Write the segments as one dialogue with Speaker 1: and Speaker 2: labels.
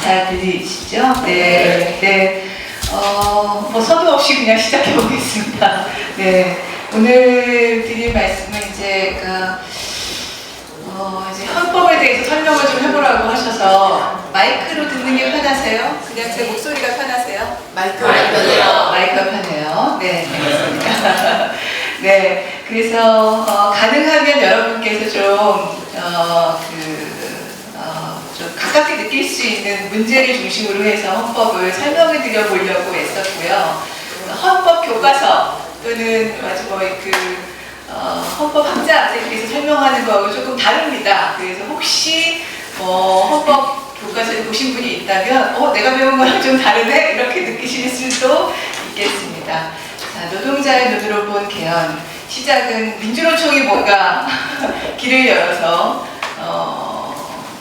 Speaker 1: 잘 들리시죠? 네. 네. 뭐 서두 없이 그냥 시작해 보겠습니다. 네. 오늘 드릴 말씀은 이제 이제 헌법에 대해서 설명을 좀 해보라고 하셔서 마이크로 듣는 게 편하세요? 그냥 제 목소리가 편하세요?
Speaker 2: 마이크가 편해요.
Speaker 1: 마이크가 편해요. 네, 알겠습니다. 네, 그래서 가능하면 여러분께서 좀 가깝게 느낄 수 있는 문제를 중심으로 해서 헌법을 설명해 드려 보려고 했었고요. 헌법 교과서 또는 헌법 학자들께서 설명하는 거하고 조금 다릅니다. 그래서 혹시 헌법 교과서를 보신 분이 있다면 내가 배운 거랑 좀 다르네? 이렇게 느끼실 수도 있겠습니다. 자, 노동자의 눈으로 본 개헌. 시작은 민주노총이 뭔가 길을 열어서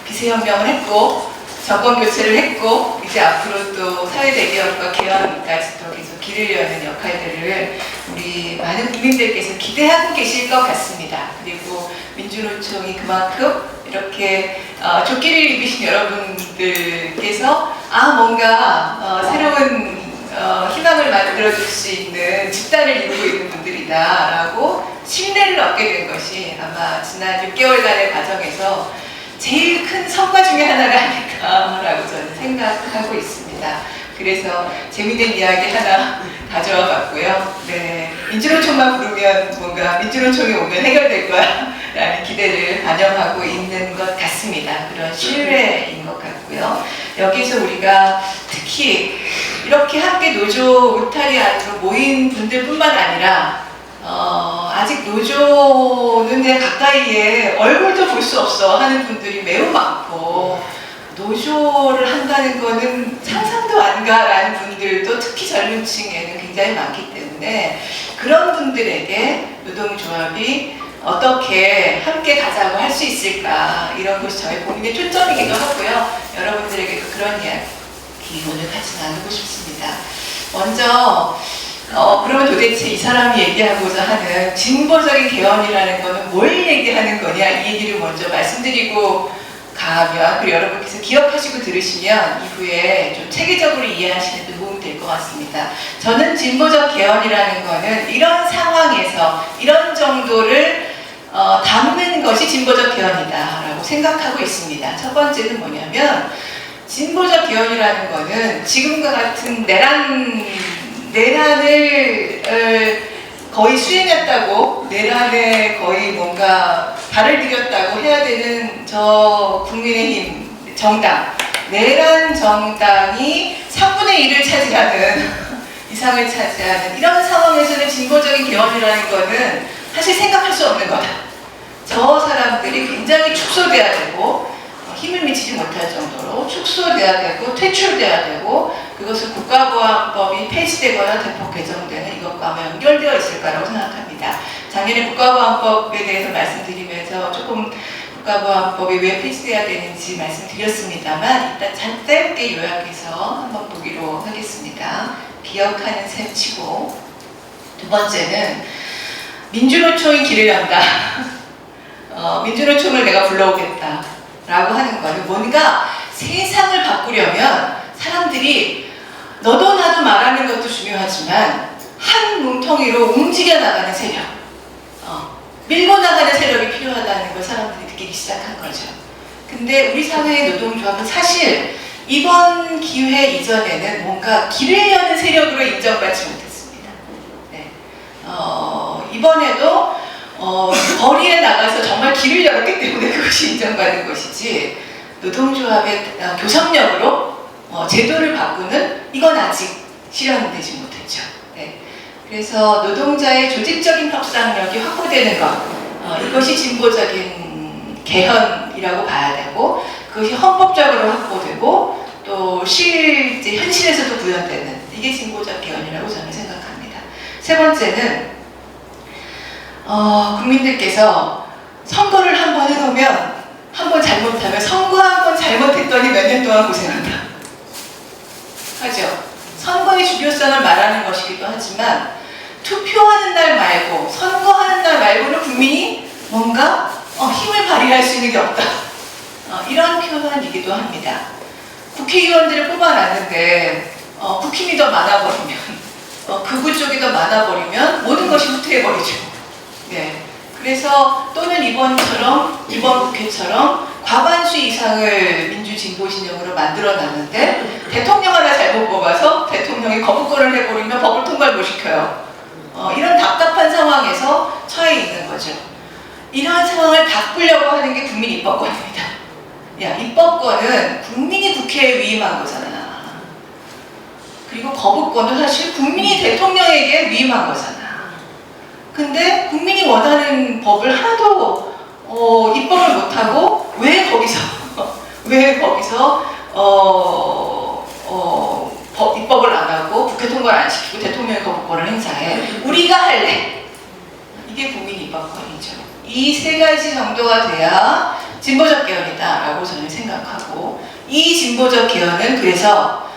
Speaker 1: 비세혁명을 했고 정권 교체를 했고 이제 앞으로 또 사회대개혁과 개헌까지 또 계속 길을 여는 역할들을 우리 많은 국민들께서 기대하고 계실 것 같습니다. 그리고 민주노총이 그만큼 이렇게 조끼를 입으신 여러분들께서 뭔가 새로운 희망을 만들어줄 수 있는 집단을 이루고 있는 분들이다 라고 신뢰를 얻게 된 것이 아마 지난 6개월간의 과정에서 제일 큰 성과 중에 하나가 아닐까라고 저는 생각하고 있습니다. 그래서 재미있는 이야기 하나 가져와 봤고요. 네, 민주노총만 부르면 뭔가 민주노총이 오면 해결될 거야 라는 기대를 반영하고 있는 것 같습니다. 그런 신뢰인 것 같고요. 여기서 우리가 특히 이렇게 함께 노조 울타리 안으로 모인 분들뿐만 아니라 아직 노조는 내 가까이에 얼굴도 볼 수 없어 하는 분들이 매우 많고 노조를 한다는 거는 상상도 안 가라는 분들도 특히 젊은 층에는 굉장히 많기 때문에 그런 분들에게 노동조합이 어떻게 함께 가자고 할 수 있을까 이런 것이 저희 고민의 초점이기도 하고요. 여러분들에게도 그런 이야기 오늘 같이 나누고 싶습니다. 먼저 그러면 도대체 이 사람이 얘기하고자 하는 진보적인 개헌이라는 거는 뭘 얘기하는 거냐 이 얘기를 먼저 말씀드리고 가면 그리고 여러분께서 기억하시고 들으시면 이후에 좀 체계적으로 이해하시는 데 도움이 될 것 같습니다. 저는 진보적 개헌이라는 거는 이런 상황에서 이런 정도를 담는 것이 진보적 개헌이다 라고 생각하고 있습니다. 첫 번째는 뭐냐면 진보적 개헌이라는 거는 지금과 같은 내란을 거의 수행했다고 내란에 거의 뭔가 발을 들였다고 해야 되는 저 국민의힘 정당 내란 정당이 3분의 1을 차지하는 이상을 차지하는 이런 상황에서는 진보적인 개헌이라는 거는 사실 생각할 수 없는 거다. 저 사람들이 굉장히 축소돼야 되고 힘을 미치지 못할 정도로 축소돼야 되고 퇴출돼야 되고 그것은 국가보안법이 폐지되거나 대폭 개정되는 이것과 아마 연결되어 있을 거라고 생각합니다. 작년에 국가보안법에 대해서 말씀드리면서 조금 국가보안법이 왜 폐지돼야 되는지 말씀드렸습니다만 일단 짧게 요약해서 한번 보기로 하겠습니다. 기억하는 셈 치고 두 번째는 민주노총이 길을 연다. 민주노총을 내가 불러오겠다 라고 하는 거는 뭔가 세상을 바꾸려면 사람들이 너도 나도 말하는 것도 중요하지만 한 뭉텅이로 움직여 나가는 세력 밀고 나가는 세력이 필요하다는 걸 사람들이 느끼기 시작한 거죠. 근데 우리 사회의 노동조합은 사실 이번 기회 이전에는 뭔가 길을 여는 세력으로 인정받지 못했습니다. 네. 이번에도 거리에 나가서 정말 길을 열었기 때문에 그것이 인정받는 것이지 노동조합의 교섭력으로 제도를 바꾸는 이건 아직 실현되지 못했죠. 네. 그래서 노동자의 조직적인 협상력이 확보되는 것 이것이 진보적인 개헌이라고 봐야 되고 그것이 헌법적으로 확보되고 또 실제 현실에서도 구현되는 이게 진보적 개헌이라고 저는 생각합니다. 세 번째는 국민들께서 선거를 한번 해놓으면 한 번 잘못하면 선거 한 번 잘못했더니 몇 년 동안 고생한다 하죠. 선거의 중요성을 말하는 것이기도 하지만 투표하는 날 말고 선거하는 날 말고는 국민이 뭔가 힘을 발휘할 수 있는 게 없다 이런 표현이기도 합니다. 국회의원들을 뽑아놨는데 국힘이 더 많아버리면 극우 쪽이 더 많아버리면 모든 것이 후퇴해버리죠. 네. 그래서 또는 이번 국회처럼 과반수 이상을 민주진보 진영으로 만들어놨는데 대통령 하나 잘못 뽑아서 대통령이 거부권을 해버리면 법을 통과를 못 시켜요. 이런 답답한 상황에서 처해 있는 거죠. 이러한 상황을 바꾸려고 하는 게 국민 입법권입니다. 야, 입법권은 국민이 국회에 위임한 거잖아. 그리고 거부권은 사실 국민이 대통령에게 위임한 거잖아. 근데 국민이 원하는 법을 하나도 입법을 못하고 왜 거기서 입법을 안 하고 국회 통과를 안 시키고 대통령의 거부권을 행사해? 우리가 할래. 이게 국민 입법권이죠. 이 세 가지 정도가 돼야 진보적 개헌이다라고 저는 생각하고, 이 진보적 개헌은 그래서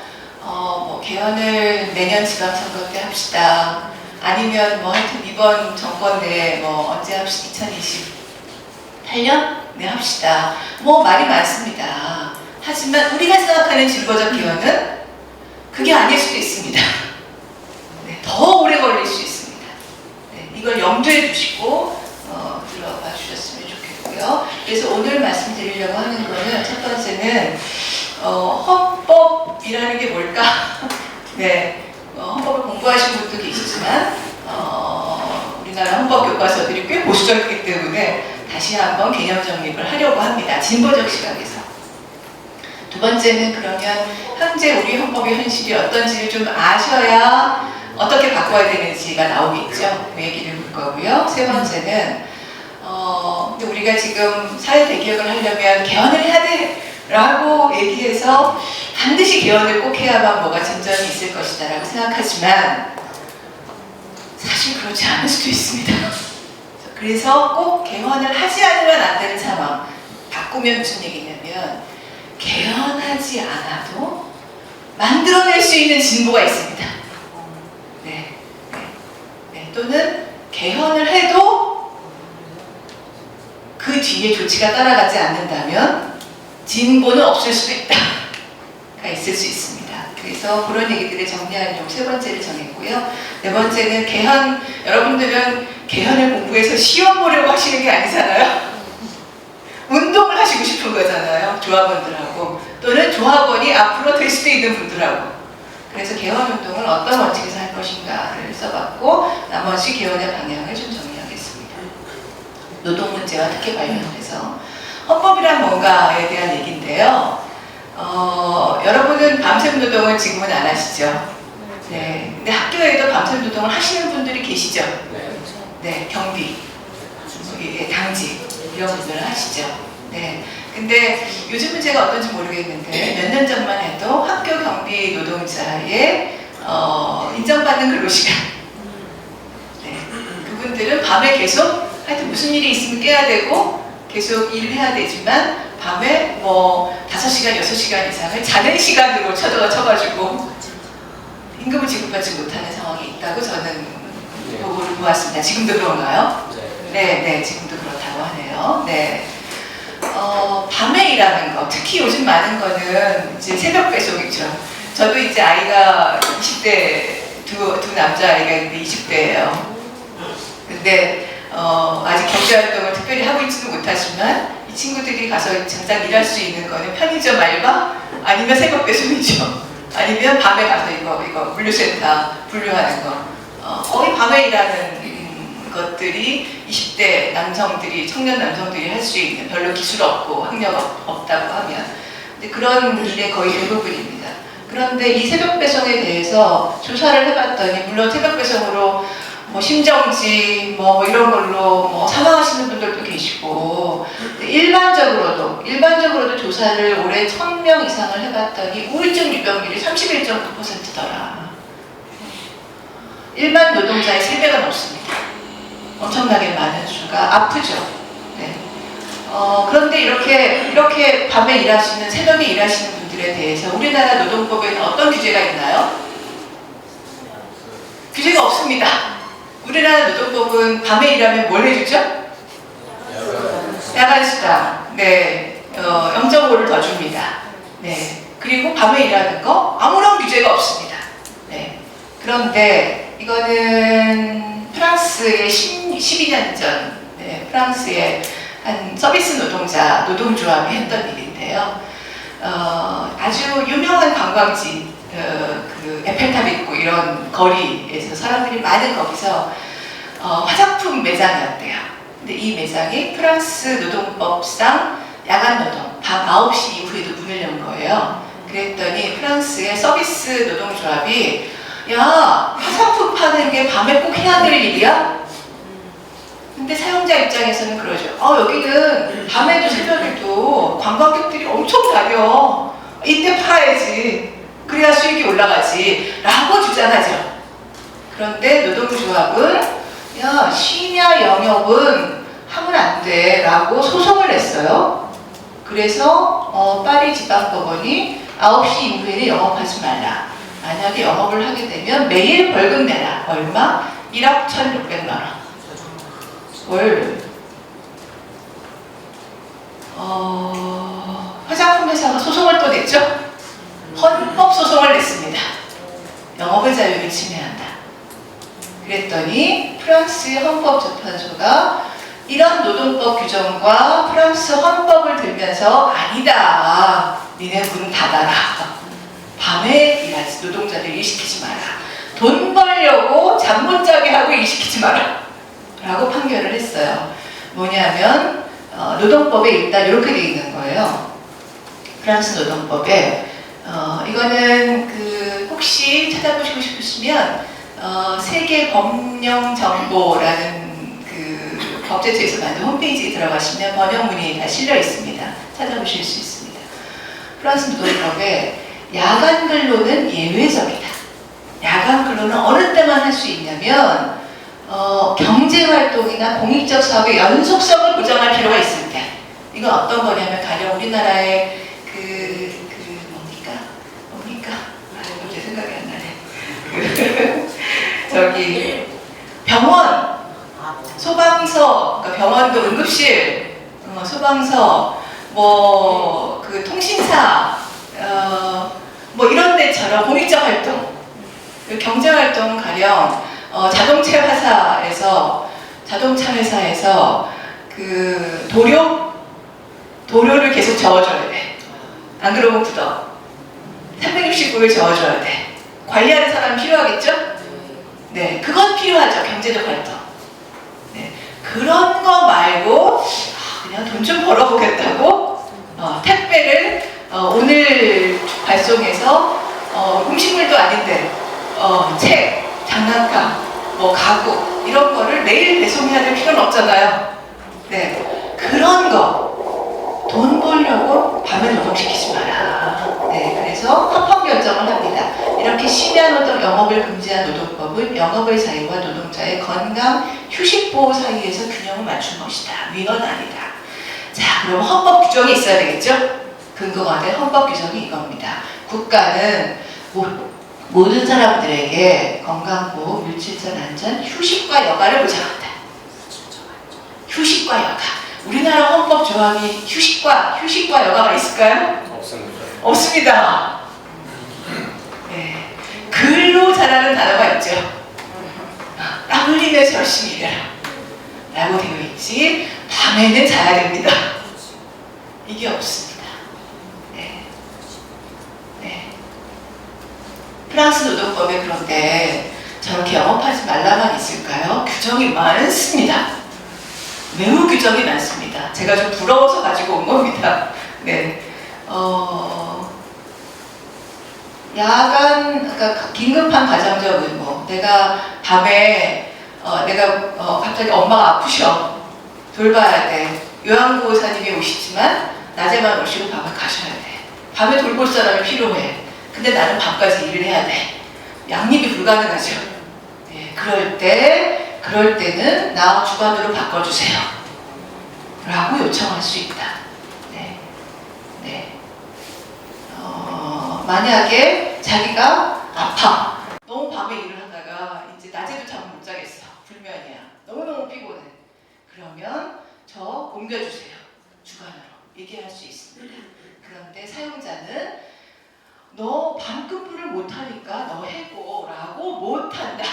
Speaker 1: 개헌을 내년 지방선거 때 합시다. 아니면 하여튼 이번 정권 내에 언제 합시다. 2028년? 네, 합시다. 말이 많습니다. 하지만 우리가 생각하는 진보적 개헌은 그게 아닐 수도 있습니다. 네, 더 오래 걸릴 수 있습니다. 네, 이걸 염두에 두시고 들어봐 주셨으면 좋겠고요. 그래서 오늘 말씀드리려고 하는 거는 첫 번째는 헌법이라는 게 뭘까? 네, 헌법을 공부하신 분도 계시지만 우리나라 헌법 교과서들이 꽤 보수적이기 때문에 다시 한번 개념 정립을 하려고 합니다. 진보적 시각에서. 두 번째는 그러면 현재 우리 헌법의 현실이 어떤지를 좀 아셔야 어떻게 바꿔야 되는지가 나오겠죠. 그 얘기를 볼 거고요. 세 번째는 근데 우리가 지금 사회 대개혁을 하려면 개헌을 해야 돼 라고 얘기해서 반드시 개헌을 꼭 해야만 뭐가 진전이 있을 것이다 라고 생각하지만 사실 그렇지 않을 수도 있습니다. 그래서 꼭 개헌을 하지 않으면 안 되는 상황. 바꾸면 무슨 얘기냐면 개헌하지 않아도 만들어낼 수 있는 진보가 있습니다. 네. 또는 개헌을 해도 그 뒤에 조치가 따라가지 않는다면 진보는 없을 수도 있다가 있을 수 있습니다. 그래서 그런 얘기들을 정리하려고 세 번째를 정했고요. 네 번째는 개헌, 여러분들은 개헌을 공부해서 시험 보려고 하시는 게 아니잖아요. 운동을 하시고 싶은 거잖아요. 조합원들하고 또는 조합원이 앞으로 될 수도 있는 분들하고. 그래서 개헌 운동을 어떤 원칙에서 할 것인가를 써봤고 나머지 개헌의 방향을 좀 정리하겠습니다. 노동 문제와 특히 관련해서 헌법이란 뭔가에 대한 얘기인데요. 여러분은 밤샘 노동을 지금은 안 하시죠? 네. 근데 학교에도 밤샘 노동을 하시는 분들이 계시죠? 네. 경비, 당직 이런 분들은 하시죠. 네. 근데 요즘은 제가 어떤지 모르겠는데 몇 년 전만 해도 학교 경비 노동자의 인정받는 근로시간. 네. 그분들은 밤에 계속 하여튼 무슨 일이 있으면 깨야 되고 계속 일을 해야 되지만 밤에 5시간, 6시간 이상을 자는 시간으로 쳐가지고 임금을 지급받지 못하는 상황이 있다고 저는 보고를 보았습니다. 지금도 그런가요? 네, 지금도 그렇다고 하네요. 네. 밤에 일하는 거, 특히 요즘 많은 거는 이제 새벽 배송이죠. 저도 이제 아이가 20대, 두 남자아이가 있는데 20대예요. 근데 아직 경제활동을 특별히 하고 있지는 못하지만 이 친구들이 가서 잠깐 일할 수 있는 거는 편의점 알바 아니면 새벽 배송이죠. 아니면 밤에 가서 이거 물류센터 분류하는 거. 거의 밤에 일하는 것들이 20대 남성들이, 청년 남성들이 할 수 있는, 별로 기술 없고 학력 없다고 하면 근데 그런 일의 거의 대부분입니다. 그런데 이 새벽 배송에 대해서 조사를 해봤더니 물론 새벽 배송으로 심정지 이런 걸로 사망하시는 분들도 계시고 일반적으로도 조사를 올해 1000명 이상을 해봤더니 우울증 유병률이 31.9%더라. 일반 노동자의 3배가 넘습니다. 엄청나게 많은 수가 아프죠. 네. 그런데 이렇게 밤에 일하시는, 새벽에 일하시는 분들에 대해서 우리나라 노동법에는 어떤 규제가 있나요? 규제가 없습니다. 우리나라 노동법은 밤에 일하면 뭘 해주죠? 야간수당. 네. 0.5를 더 줍니다. 네. 그리고 밤에 일하는 거 아무런 규제가 없습니다. 네. 그런데 이거는 프랑스의 12년 전 네, 프랑스의 한 서비스 노동자 노동조합이 했던 일인데요. 아주 유명한 관광지 그 에펠탑 있고 이런 거리에서 사람들이 많은 거기서 화장품 매장이었대요. 근데 이 매장이 프랑스 노동법상 야간 노동, 밤 9시 이후에도 문을 연 거예요. 그랬더니 프랑스의 서비스 노동조합이 야, 화장품 파는 게 밤에 꼭 해야 될 일이야? 근데 사용자 입장에서는 그러죠. 여기는 밤에도 새벽에도 관광객들이 엄청 다녀. 이때 팔아야지. 그래야 수익이 올라가지. 라고 주장하죠. 그런데 노동조합은 야, 심야 영업은 하면 안 돼. 라고 소송을 냈어요. 그래서 파리 지방법원이 9시 이후에는 영업하지 말라. 만약에 영업을 하게 되면 매일 벌금 내라. 얼마? 1억 1,600만 원. 화장품 회사가 소송을 또 냈죠? 헌법 소송을 냈습니다. 영업의 자유를 침해한다. 그랬더니 프랑스 헌법재판소가 이런 노동법 규정과 프랑스 헌법을 들면서 아니다. 니네 문 닫아라. 밤에 일하지 노동자들 일시키지 마라. 돈 벌려고 잠 못 자게 하고 일시키지 마라. 라고 판결을 했어요. 뭐냐면 노동법에 일단 이렇게 되어 있는 거예요. 프랑스 노동법에 이거는 그 혹시 찾아보시고 싶으시면 세계 법령 정보라는 그 법제처에서 만든 홈페이지에 들어가시면 번역문이 다 실려 있습니다. 찾아보실 수 있습니다. 프랑스 노동법에 야간 근로는 예외적이다. 야간 근로는 어느 때만 할 수 있냐면 경제활동이나 공익적 사업의 연속성을 보장할 필요가 있을 때. 이건 어떤 거냐면 가령 우리나라의 뭡니까? 갑자기 생각이 안 나네. 저기 병원, 소방서, 그러니까 병원도 응급실, 소방서, 뭐 그 통신사, 뭐 이런 데처럼 공익적 활동, 경제활동 가령 자동차 회사에서 그 도료를 계속 저어줘야 돼. 안 그러면 굳어. 365일 저어줘야 돼. 관리하는 사람이 필요하겠죠? 네, 그건 필요하죠. 경제적 활동. 네, 그런 거 말고 그냥 돈 좀 벌어보겠다고 택배를 오늘 발송해서 음식물도 아닌데 책, 장난감, 뭐 가구 이런 거를 매일 배송해야 될 필요는 없잖아요. 네, 그런 거 돈 벌려고 밤에 노동시키지 마라. 네, 그래서 헌법 결정을 합니다. 이렇게 심야 노동, 영업을 금지한 노동법은 영업의 자유와 노동자의 건강, 휴식 보호 사이에서 균형을 맞춘 것이다. 위헌 아니다. 자, 그럼 헌법 규정이 있어야 되겠죠? 근거가 된 헌법 규정이 이겁니다. 국가는 모든 사람들에게 건강보호, 물질적 안전, 휴식과 여가를 보장한다. 휴식과 여가. 우리나라 헌법 조항이 휴식과 여가가 있을까요? 없습니다. 네. 글로 잘하는 단어가 있죠. 땀 흘리면서 열심히 일해라. 라고 되어 있지, 밤에는 자야 됩니다. 이게 없습니다. 네. 네. 프랑스 노동법에 그런데 저렇게 영업하지 말라만 있을까요? 규정이 많습니다. 매우 규정이 많습니다. 제가 좀 부러워서 가지고 온 겁니다. 네. 야간, 그러니까 긴급한 가정적 의무. 내가 밤에 갑자기 엄마가 아프셔. 돌봐야 돼. 요양보호사님이 오시지만 낮에만 오시고 밤에 가셔야 돼. 밤에 돌볼 사람이 필요해. 근데 나는 밤까지 일을 해야 돼. 양립이 불가능하죠. 네, 그럴 때는 나 주간으로 바꿔주세요. 라고 요청할 수 있다. 네. 네. 만약에 자기가 아파. 너무 밤에 일을 하다가 이제 낮에도 잠 못 자겠어. 불면이야. 너무너무 피곤해. 그러면 저 옮겨주세요. 주간으로. 얘기할 수 있습니다. 그런데 사용자는 너 반급부를 못하니까 너 해고라고 못한다.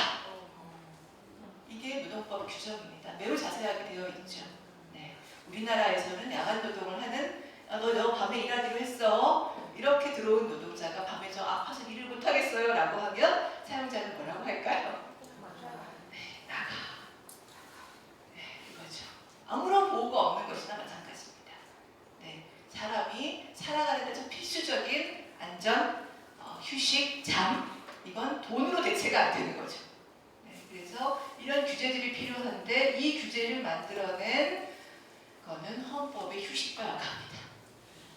Speaker 1: 이게 노동법 규정입니다. 매우 자세하게 되어 있죠. 네. 우리나라에서는 야간 노동을 하는 너 밤에 일하기로 했어. 이렇게 들어온 노동자가 밤에 저 아파서 일을 못하겠어요 라고 하면 사용자는 뭐라고 할까요? 네, 나가. 네, 이거죠. 아무런 보호가 없는 것이나 마찬가지입니다. 네, 사람이 살아가는 데 필수적인 안전, 휴식, 잠, 이건 돈으로 대체가 안 되는 거죠. 네, 그래서 이런 규제들이 필요한데 이 규제를 만들어낸 거는 헌법의 휴식과 여가입니다.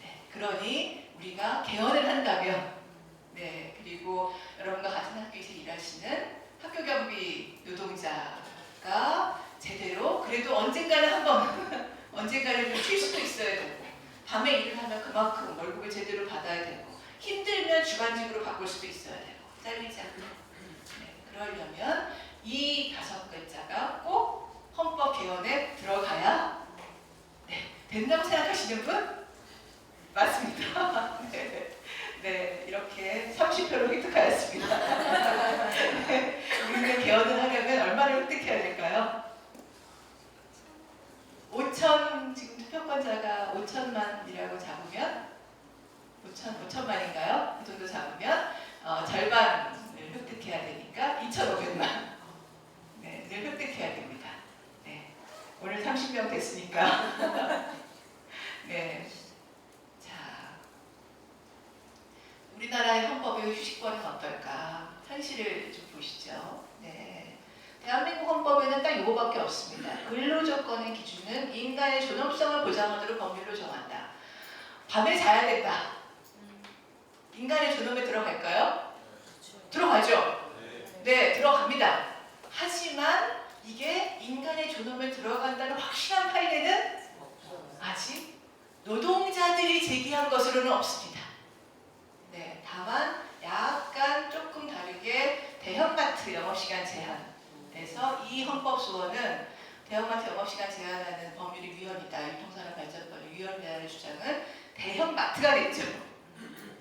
Speaker 1: 네, 그러니 우리가 개헌을 한다면, 네, 그리고 여러분과 같은 학교에서 일하시는 학교 경비 노동자가 제대로 그래도 언젠가는 한번 언젠가는 쉴 수도 있어야 되고 밤에 일을 하면 그만큼 월급을 제대로 받아야 되고 힘들면 주간직으로 바꿀 수도 있어야 되고 잘리지 않고 네, 그러려면 이 5글자가 꼭 헌법 개헌에 들어가야 네, 된다고 생각하시는 분? 맞습니다. 네, 네, 이렇게 30표로 획득하였습니다. 네, 우리는 개헌을 하려면 얼마를 획득해야 될까요? 5천, 지금 투표권자가 5천만이라고 잡으면 5천만인가요? 그 정도 잡으면 절반을 획득해야 되니까 2,500만 네, 늘 획득해야 됩니다. 네, 오늘 30명 됐으니까 네, 자, 우리나라의 헌법의 휴식권은 어떨까? 현실을 좀 보시죠. 네. 대한민국 헌법에는 딱 이거밖에 없습니다. 근로조건의 기준은 인간의 존엄성을 보장하도록 법률로 정한다. 밤에 자야 된다. 인간의 존엄에 들어갈까요? 들어가죠? 네, 들어갑니다. 하지만 이게 인간의 존엄에 들어간다는 확실한 판례는 아직 노동자들이 제기한 것으로는 없습니다. 네, 다만 약간 조금 다르게 대형마트 영업시간 제한에서 이 헌법소원은 대형마트 영업시간 제한하는 법률이 위헌이다. 유통산업발전법의 위헌이라는 주장은 대형마트가 됐죠.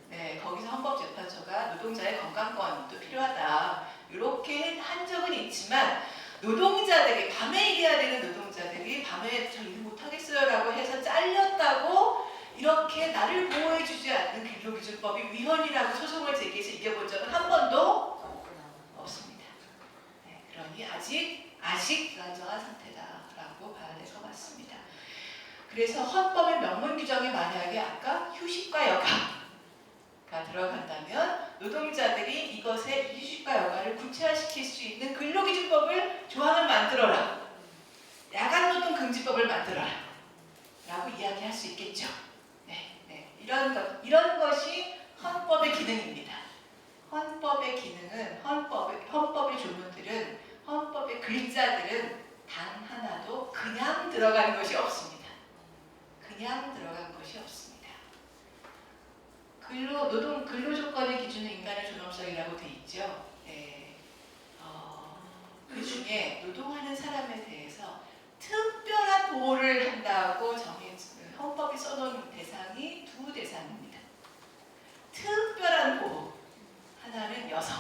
Speaker 1: 네, 거기서 헌법재판소가 노동자의 건강권도 필요하다. 이렇게 한 적은 있지만 노동자들이 밤에 일해야 되는 노동자들이 밤에 저 일 못하겠어요 라고 해서 잘렸다고 이렇게 나를 보호해주지 않는 근로기준법이 위헌이라고 소송을 제기해서 이겨본 적은 한 번도 없습니다. 네, 그러니 아직 불안정한 상태다라고 봐야 될 것 같습니다. 그래서 헌법의 명문 규정에 만약에 아까 휴식과 여가가 들어간다면 노동자들이 이것의 휴식과 여가를 구체화시킬 수 있는 근로기준법을 조항을 만들어라. 야간노동 금지법을 만들어라. 라고 이야기할 수 있겠죠. 네, 이런 것이 헌법의 기능입니다. 헌법의 기능은 헌법의 조문들은 헌법의 글자들은 단 하나도 그냥 들어가는 것이 없습니다. 그냥 들어간 것이 없습니다. 근로조건의 기준은 인간의 존엄성이라고 돼 있죠. 네. 그 중에 노동하는 사람에 대해서 특별한 보호를 한다고 헌법이 써놓은 대상이 두 대상입니다. 특별한 보호. 하나는 여성.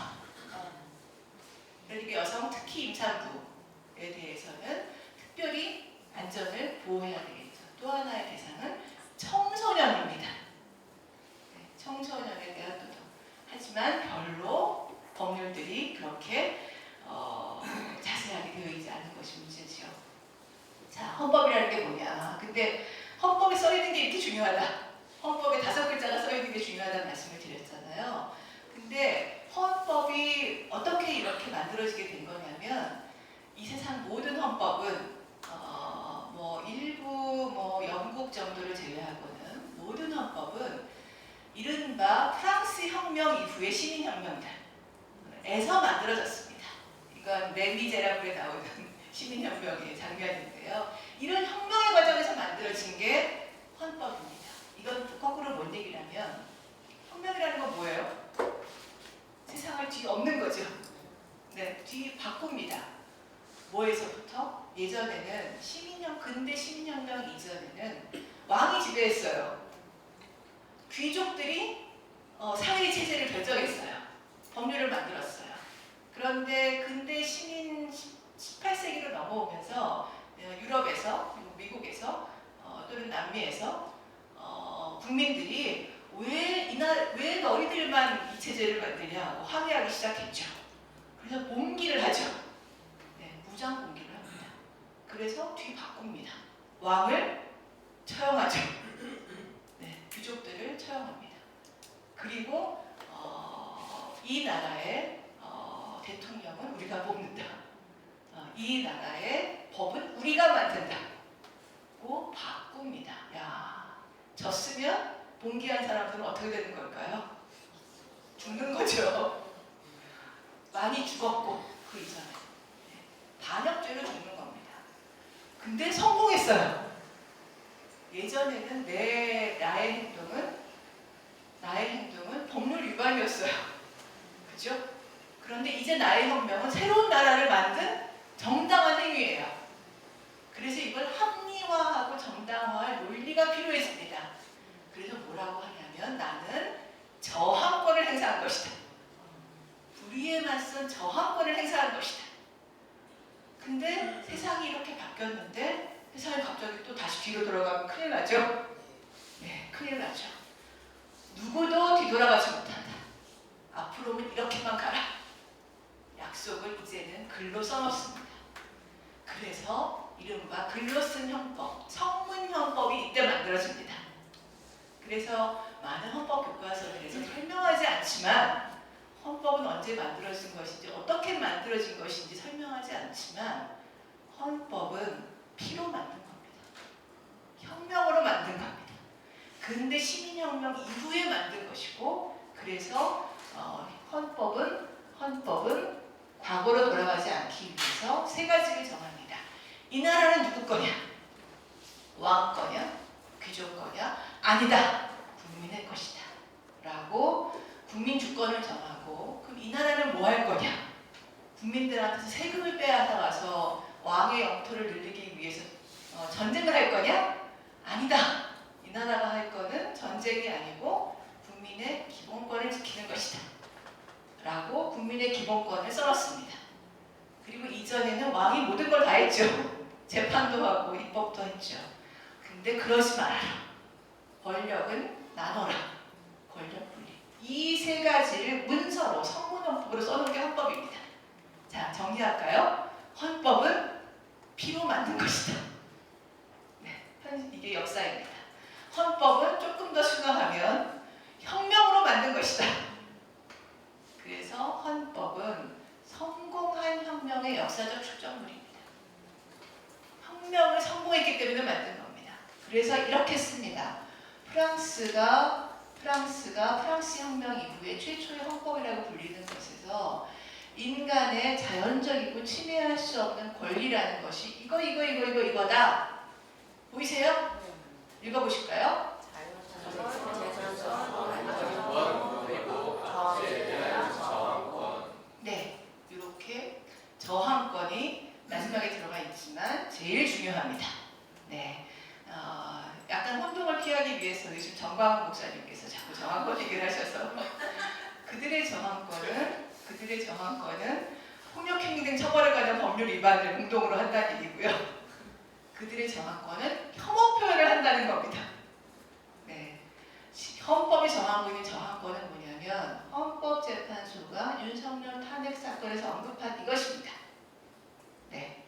Speaker 1: 그러니까 여성, 특히 임산부에 대해서는 특별히 안전을 보호해야 되겠죠. 또 하나의 대상은 청소년입니다. 네, 청소년에 대한 노동. 하지만 별로 법률들이 그렇게 자세하게 되어 있지 않은 것이 문제지요. 자, 헌법이라는 게 뭐냐. 근데 헌법에 써 있는 게 이렇게 중요하다. 헌법에 5글자가 써 있는 게 중요하다는 말씀을 드렸잖아요. 근데 헌법이 어떻게 이렇게 만들어지게 된 거냐면 이 세상 모든 헌법은 일부 영국 정도를 제외하고는 모든 헌법은 이른바 프랑스 혁명 이후의 시민혁명들 에서 만들어졌습니다. 이건 레미제라블에 나오는 시민혁명의 장면인데요. 이런 혁명의 과정에서 만들어진 게 헌법입니다. 이건 거꾸로 뭔 얘기냐면 혁명이라는 건 뭐예요? 세상을 뒤엎는 거죠. 네, 바꿉니다. 뭐에서부터? 예전에는 근대 시민혁명 이전에는 왕이 지배했어요. 귀족들이 사회 체제를 결정했어요. 법률을 만들었어요. 그런데 근대 시민 18세기로 넘어오면서 유럽에서 그리고 미국에서 또는 남미에서 국민들이 왜 너희들만 이 체제를 만드냐고 항의하기 시작했죠. 그래서 봉기를 하죠. 네, 무장 봉기를 합니다. 그래서 뒤바꿉니다. 왕을 처형하죠. 네, 귀족들을 처형합니다. 그리고 이 나라의 대통령은 우리가 뽑는다. 이 나라의 법은 우리가 만든다고 바꿉니다. 야, 졌으면 봉기한 사람들은 어떻게 되는 걸까요? 죽는 거죠. 많이 죽었고 그 이전에 반역죄로 죽는 겁니다. 근데 성공했어요. 예전에는 나의 행동은 법률 위반이었어요. 그죠? 그런데 이제 나의 혁명은 새로운 나라를 만든 정당한 행위예요. 그래서 이걸 합리화하고 정당화할 논리가 필요해집니다. 그래서 뭐라고 하냐면 나는 저항권을 행사한 것이다. 불의에 맞선 저항권을 행사한 것이다. 근데 세상이 이렇게 바뀌었는데 세상이 갑자기 또 다시 뒤로 돌아가면 큰일 나죠? 네, 큰일 나죠. 누구도 뒤돌아가지 못한다. 앞으로는 이렇게만 가라. 약속을 이제는 글로 써놓습니다. 그래서 이른바 글로 쓴 형법, 성문형법이 이때 만들어집니다. 그래서 많은 헌법 교과서들에서 설명하지 않지만 헌법은 언제 만들어진 것인지 어떻게 만들어진 것인지 설명하지 않지만 헌법은 피로 만든 겁니다. 혁명으로 만든 겁니다. 근대 시민혁명 이후에 만든 것이고 그래서 헌법은 과거로 돌아가지 않기 위해서 세 가지를 정합니다. 이 나라는 누구 거냐? 왕 거냐? 귀족 거냐? 아니다. 국민의 것이다. 라고 국민 주권을 정하고 그럼 이 나라는 뭐 할 거냐? 국민들한테서 세금을 빼앗아 가서 왕의 영토를 늘리기 위해서 전쟁을 할 거냐? 아니다. 이 나라가 할 거는 전쟁이 아니고 국민의 기본권을 지키는 것이다. 라고 국민의 기본권을 써놨습니다. 그리고 이전에는 왕이 모든 걸 다 했죠. 재판도 하고 입법도 했죠. 근데 그러지 말아라. 권력은 나눠라. 권력 분리. 이 세 가지를 문서로 성문헌법으로 써놓은 게 헌법입니다. 자, 정리할까요? 헌법은 피로 만든 것이다. 네, 이게 역사입니다. 헌법은 조금 더 순화하면 혁명으로 만든 것이다. 그래서 헌법은 성공한 혁명의 역사적 축적물입니다. 혁명을 성공했기 때문에 만든 겁니다. 그래서 이렇게 씁니다. 프랑스 혁명 이후에 최초의 헌법이라고 불리는 것에서 인간의 자연적이고 침해할 수 없는 권리라는 것이 이거다. 보이세요? 읽어보실까요? 네, 이렇게 저항권이 마지막에 들어가 있지만 제일 중요합니다. 네, 약간 혼동을 피하기 위해서 요즘 정광훈 목사님께서 자꾸 저항권 얘기를 하셔서 그들의 저항권은 폭력행위 등 처벌에 관한 법률 위반을 공동으로 한다는 얘기고요. 그들의 저항권은 혐오 표현을 한다는 겁니다. 네, 헌법이 정하고 있는 저항권은 뭐냐면 헌법재판소가 윤석열 탄핵 사건에서 언급한 이것입니다. 네,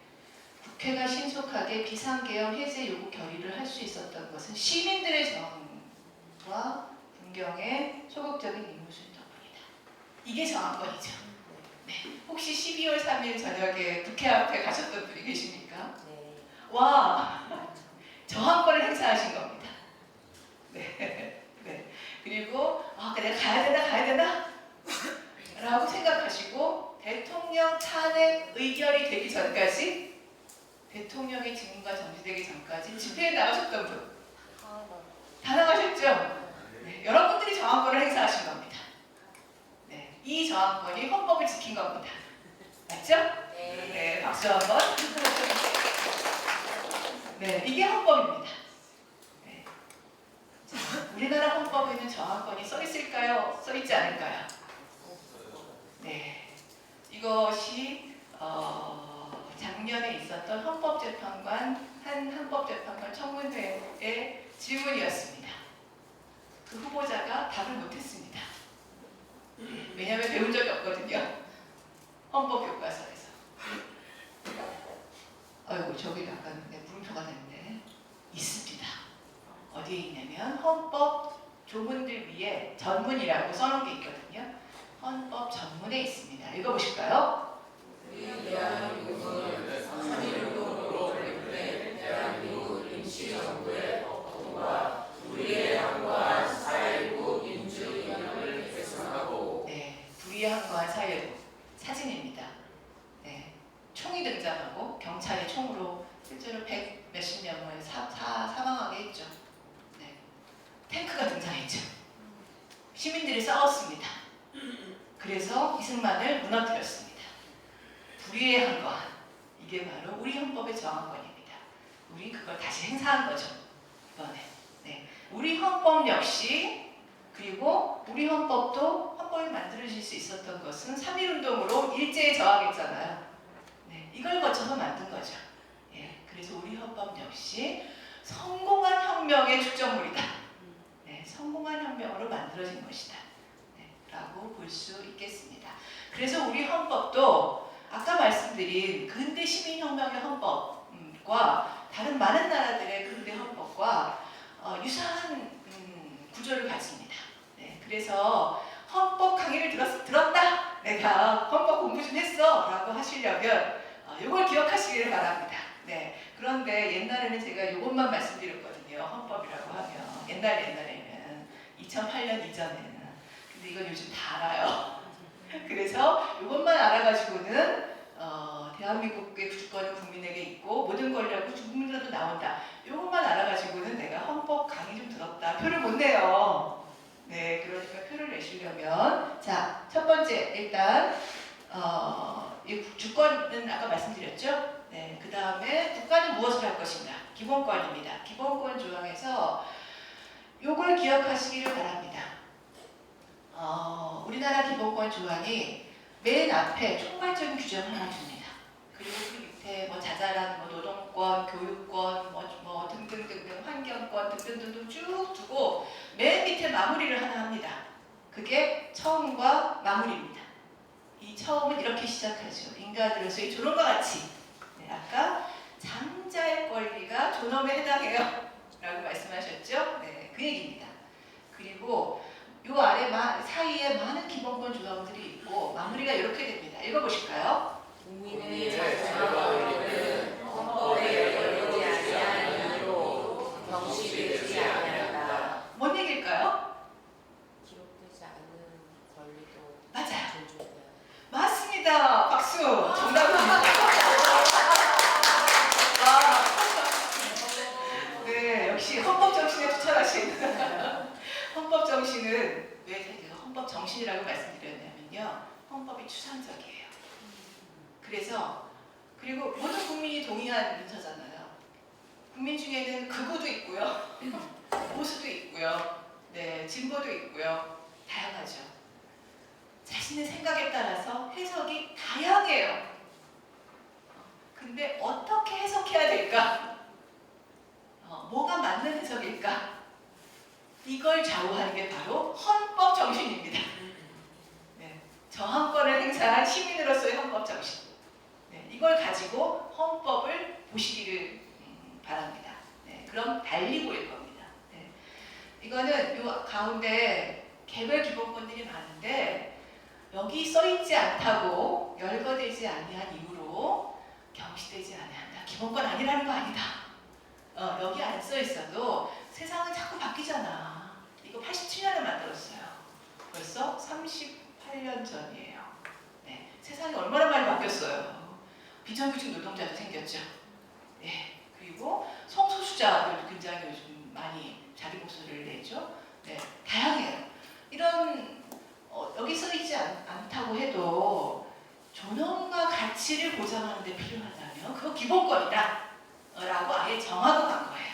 Speaker 1: 국회가 신속하게 비상계엄 해제 요구 결의를 할 수 있었던 것은 시민들의 저항과 군경의 소극적인 임무수행 덕분이다. 이게 저항권이죠. 네, 혹시 12월 3일 저녁에 국회 앞에 가셨던 분이 계십니까?
Speaker 2: 네.
Speaker 1: 와, 저항권을 행사하신 겁니다. 네, 네. 그리고 내가 가야 되나? 라고 생각하시고 대통령 탄핵 의결이 되기 전까지 대통령의 직무가 정지되기 전까지 집회에 나가셨던 분 다 나가셨죠? 네, 여러분들이 저항권을 행사하신 겁니다. 네, 이 저항권이 헌법을 지킨 겁니다. 맞죠? 네, 박수 한번. 네, 이게 헌법입니다. 네. 자, 우리나라 헌법에는 저항권이 써 있을까요? 써 있지 않을까요? 네, 이것이 작년에 있었던 한 헌법재판관 청문회의 질문이었습니다. 그 후보자가 답을 못했습니다. 왜냐하면 배운 적이 없거든요. 헌법교과서에서. 아이고, 저기 약간 물음표가 됐네. 있습니다. 어디에 있냐면 헌법 조문들 위에 전문이라고 써놓은 게 있거든요. 헌법 전문에 있습니다. 읽어보실까요?
Speaker 2: 대한민국은 3.1운동으로 결립된 대한민국 임시정부의 법과 불의에 항거한 4.19 민주이념을 계승하고.
Speaker 1: 네, 불의에 항거한 4.19 사진입니다. 네, 총이 등장하고 경찰이 총으로 실제로 100 몇십 명을 사망하게 했죠. 네, 탱크가 등장했죠. 시민들이 싸웠습니다. 그래서 이승만을 무너뜨렸습니다. 불의에 항거한, 이게 바로 우리 헌법의 저항권입니다. 우리 그걸 다시 행사한 거죠, 이번에. 네, 우리 헌법 역시, 그리고 우리 헌법도 헌법이 만들어질 수 있었던 것은 3.1운동으로 일제에 저항했잖아요. 네, 이걸 거쳐서 만든 거죠. 예, 그래서 우리 헌법 역시 성공한 혁명의 축적물이다. 네, 성공한 혁명으로 만들어진 것이다. 네, 라고 볼 수 있겠습니다. 그래서 우리 헌법도 아까 말씀드린 근대 시민혁명의 헌법과 다른 많은 나라들의 근대 헌법과 유사한 구조를 가집니다. 네, 그래서 헌법 강의를 들었다. 내가 헌법 공부 좀 했어. 라고 하시려면 이걸 기억하시기를 바랍니다. 네, 그런데 옛날에는 제가 이것만 말씀드렸거든요. 헌법이라고 하면 옛날에는 2008년 이전에는. 근데 이건 요즘 다 알아요. 그래서 이것만 알아가지고는 대한민국의 주권은 국민에게 있고 모든 권력은 국민으로도 나온다. 이것만 알아가지고는 내가 헌법 강의 좀 들었다. 표를 못 내요. 네, 그러니까 표를 내시려면 자, 첫 번째 일단 이 주권은 아까 말씀드렸죠. 네, 그 다음에 국가는 무엇을 할 것인가? 기본권입니다. 기본권 조항에서 요걸 기억하시기를 바랍니다. 우리나라 기본권 조항이 맨 앞에 총괄적인 규정을 하나 줍니다. 그리고 그 밑에 뭐 자잘한 뭐 노동권, 교육권, 뭐 등등등등 환경권 등등등등 쭉 두고 맨 밑에 마무리를 하나 합니다. 그게 처음과 마무리입니다. 이 처음은 이렇게 시작하죠. 인간으로서의 존엄과 가치. 네, 아까 장자의 권리가 존엄에 해당해요. 라고 말씀하셨죠? 네, 그 얘기입니다. 그리고 요 아래 사이에 많은 기본권 조항들이 있고 마무리가 이렇게 됩니다. 읽어보실까요?
Speaker 2: 국민의 자유와 권리는 헌법에 걸리지 아니한 이유로 경시되지 아니한다.
Speaker 1: 뭔 얘기일까요?
Speaker 3: 기록되지 않은 권리도
Speaker 1: 맞아요.
Speaker 3: 존중해야
Speaker 1: 맞습니다. 박수. 정답입니다. 와. 네, 역시 헌법 정신에 투철하신. 헌법 정신은 왜 제가 헌법 정신이라고 말씀드렸냐면요. 헌법이 추상적이에요. 그리고 모든 국민이 동의한 문서잖아요. 국민 중에는 극우도 있고요. 보수도 있고요. 네, 진보도 있고요. 다양하죠. 자신의 생각에 따라서 해석이 다양해요. 근데 어떻게 해석해야 될까? 뭐가 맞는 해석일까? 이걸 좌우하는 게 바로 헌법 정신입니다. 네, 저항권을 행사한 시민으로서의 헌법 정신. 네, 이걸 가지고 헌법을 보시기를 바랍니다. 네, 그럼 달리 보일 겁니다. 네, 이거는 요 가운데 개별 기본권들이 많은데 여기 써있지 않다고 열거되지 아니한 이유로 경시되지 아니한다. 기본권 아니라는 거 아니다. 여기 안 써있어도 세상은 자꾸 바뀌잖아. 이거 87년에 만들었어요. 벌써 38년 전이에요. 네, 세상이 얼마나 많이 바뀌었어요. 비정규직 노동자도 생겼죠. 네, 그리고 성소수자들도 굉장히 요즘 많이 자기 목소리를 내죠. 네, 다양해요. 이런 여기 써있지 않다고 해도 존엄과 가치를 보장하는 데 필요하다면 그거 기본권이다 라고 아예 정하고 간 거예요.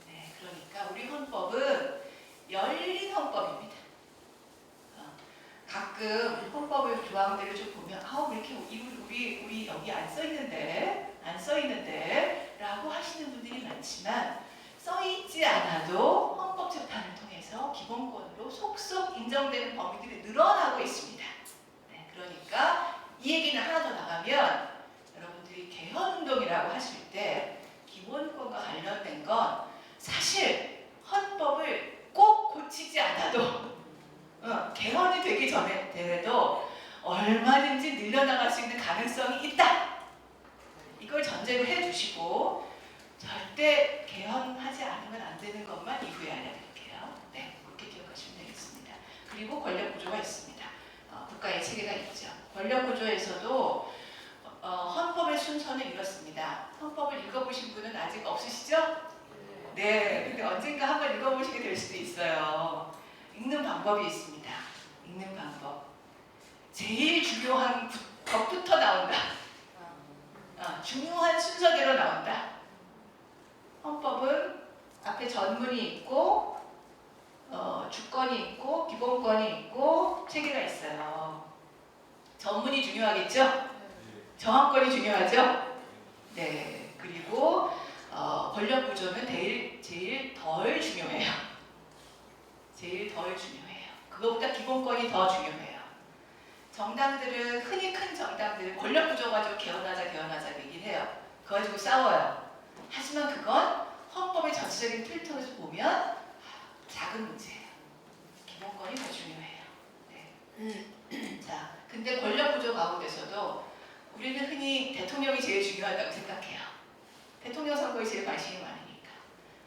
Speaker 1: 네, 그러니까 우리 헌법은 열린 헌법입니다. 가끔 헌법의 조항들을 좀 보면 왜 이렇게 우리 여기 안 써 있는데 라고 하시는 분들이 많지만 써 있지 않아도 헌법 재판을 통해서 기본권으로 속속 인정되는 범위들이 늘어나고 있습니다. 네, 그러니까 이 얘기는 하나 더 나가면 여러분들이 개헌운동이라고 하실 때 기본권과 관련된 건 사실 헌법을 꼭 고치지 않아도 개헌이 되기 전에도 얼마든지 늘려나갈 수 있는 가능성이 있다. 이걸 전제로 해주시고 절대 개헌하지 않으면 안 되는 것만 이후에 알려드릴게요. 네, 그렇게 기억하시면 되겠습니다. 그리고 권력 구조가 있습니다. 국가의 체계가 있죠. 권력 구조에서도 헌법의 순서는 이렇습니다. 헌법을 읽어보신 분은 아직 없으시죠? 네, 근데 언젠가 한번 읽어보시게 될 수도 있어요. 읽는 방법이 있습니다. 읽는 방법. 제일 중요한 것부터 나온다. 중요한 순서대로 나온다. 헌법은 앞에 전문이 있고 주권이 있고 기본권이 있고 체계가 있어요. 전문이 중요하겠죠? 저항권이 중요하죠? 네. 그리고 권력 구조는 제일 덜 중요해요. 제일 덜 중요해요. 그거보다 기본권이 더 중요해요. 정당들은 흔히 큰 정당들은 권력 구조 가지고 개헌하자 얘기를 해요. 그거 가지고 싸워요. 하지만 그건 헌법의 전체적인 필터에서 보면 작은 문제예요. 기본권이 더 중요해요. 네. 자, 근데 권력 구조 가운데서도 우리는 흔히 대통령이 제일 중요하다고 생각해요. 대통령 선거에 제일 관심이 많으니까.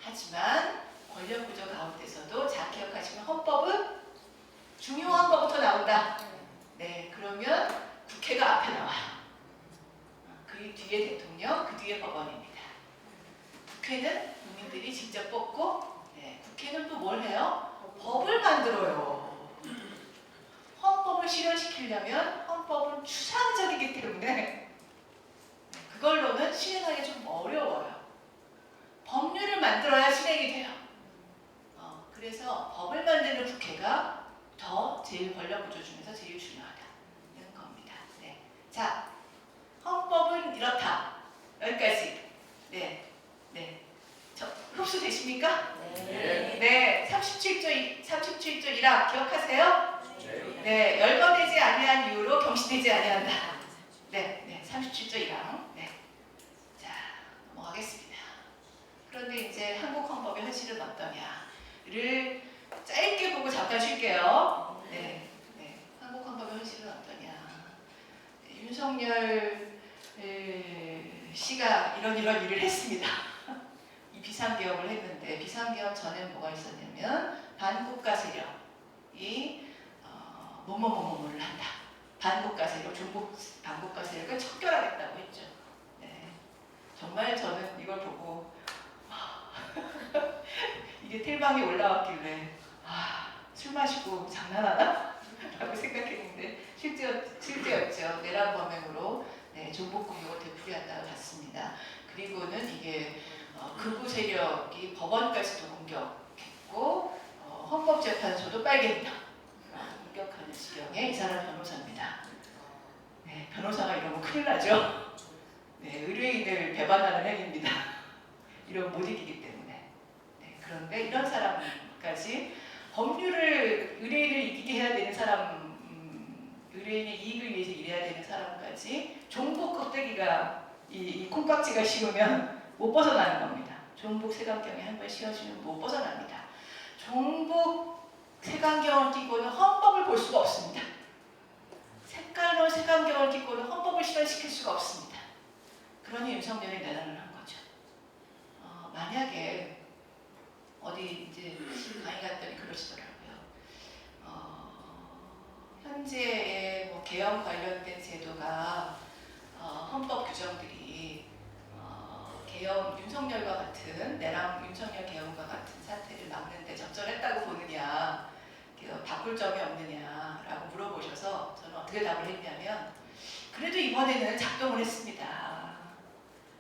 Speaker 1: 하지만 권력 구조 가운데서도 잘 기억하시면 헌법은 중요한 것부터 나온다. 네, 그러면 국회가 앞에 나와요. 그 뒤에 대통령, 그 뒤에 법원입니다. 국회는 국민들이 직접 뽑고, 네, 국회는 또 뭘 해요? 법을 만들어요. 헌법을 실현시키려면 헌법은 추상적이기 때문에 그걸로는 실행하기 좀 어려워요. 법률을 만들어야 실행이 돼요. 그래서 법을 만드는 국회가 제일 권력 구조 중에서 제일 중요하다는 겁니다. 네. 자, 헌법은 이렇다. 여기까지. 네. 흡수되십니까? 네. 37조 1항 기억하세요? 네. 열거되지 아니한 이유로 경시되지 아니한다. 네. 37조 1항. 네. 자, 넘어가겠습니다. 그런데 이제 한국 헌법의 현실은 어떠냐를 짧게 보고 잠깐 쉴게요. 네. 한국 헌법의 현실은 어떠냐. 윤석열 씨가 이런 일을 했습니다. 이 비상개혁을 했는데 비상개혁 전에 뭐가 있었냐면 반국가 세력이 뭐를 한다. 반국가 세력, 중국 반국가 세력을 척결하겠다고 했죠. 네. 정말 저는 이걸 보고 이게 텔방에 올라왔길래 술 마시고 장난하나? 라고 생각했는데 실제였죠. 내란 범행으로 종북공격을 되풀이한다고 봤습니다. 그리고는 이게 극우 세력이 법원까지도 공격했고 헌법재판소도 빨갱이다 공격하는 지경에 이 사람 변호사입니다. 네, 변호사가 이러면 큰일 나죠. 네, 의뢰인을 배반하는 행위입니다. 이러면 못 이기기 때문에. 네, 그런데 이런 사람까지 법률을 의뢰인을 이기게 해야 되는 사람, 의뢰인의 이익을 위해서 일해야 되는 사람까지 종북 껍데기가 이 콩깍지가 씌우면 못 벗어나는 겁니다. 종북 색안경에 한번 씌워주면 못 벗어납니다. 종북 색안경을 끼고는 헌법을 볼 수가 없습니다. 색깔로 색안경을 끼고는 헌법을 실현시킬 수가 없습니다. 그러니 윤석열이 내란을 한 거죠. 만약에 어디 이제 강의 갔더니 그러시더라고요. 현재의 뭐 개헌 관련된 제도가 헌법 규정들이 개헌 윤석열과 같은 내랑 윤석열 개헌과 같은 사태를 막는데 적절했다고 보느냐, 바꿀 점이 없느냐라고 물어보셔서 저는 어떻게 답을 했냐면 그래도 이번에는 작동을 했습니다.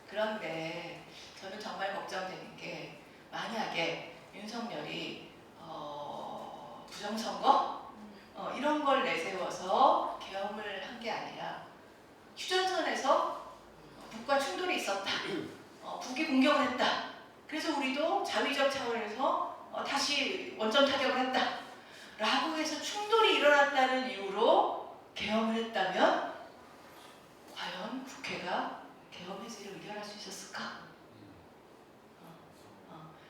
Speaker 1: 그런데 저는 정말 걱정되는 게 만약에 윤석열이 부정선거 이런 걸 내세워서 계엄을 한 게 아니라 휴전선에서 북과 충돌이 있었다. 북이 공격을 했다. 그래서 우리도 자위적 차원에서 다시 원점 타격을 했다. 라고 해서 충돌이 일어났다는 이유로 계엄을 했다면 과연 국회가 계엄 해제를 의결할 수 있었을까?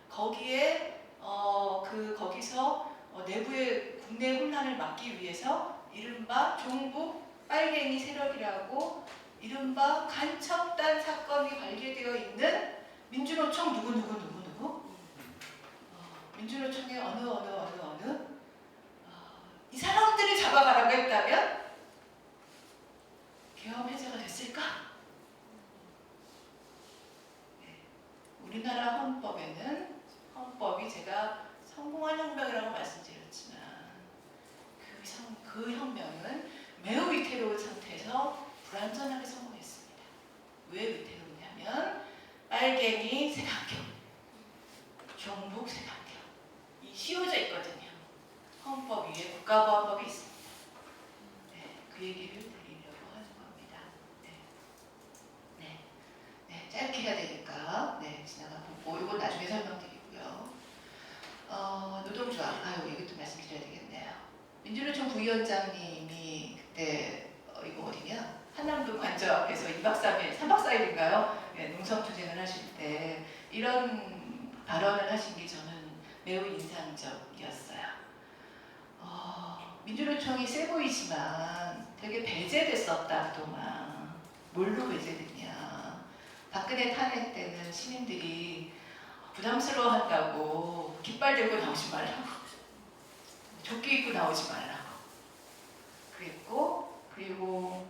Speaker 1: 거기에 거기서 내부의 국내 혼란을 막기 위해서 이른바 종북 빨갱이 세력이라고 이른바 간첩단 사건이 관계되어 있는 민주노총 누구 민주노총의 어느 이 사람들을 잡아가라고 했다면 계엄 해제가 됐을까? 네. 우리나라 헌법이 제가 성공한 혁명이라고 말씀드렸지만 그 혁명은 매우 위태로운 상태에서 불완전하게 성공했습니다. 왜 위태로우냐면 빨갱이 색안경, 종북 색안경 이 씌워져 있거든요. 헌법 위에 국가보안법이 있습니다. 네, 그 얘기를 드리려고 하는 겁니다. 네, 짧게 해야 되니까 지나가 보고 이건 나중에 설명드리고요. 노동조합, 이것도 말씀드려야 되겠네요. 민주노총 부위원장님이 그때 이거 어디냐? 한남동 관저 앞에서 2박 3일, 3박 4일인가요? 농성투쟁을 하실 때 이런 발언을 하신 게 저는 매우 인상적이었어요. 민주노총이 세 보이지만 되게 배제됐었다 그동안. 뭘로 배제됐냐? 박근혜 탄핵 때는 시민들이 부담스러워한다고 깃발 들고 나오지 말라고, 조끼 입고 나오지 말라고 그랬고, 그리고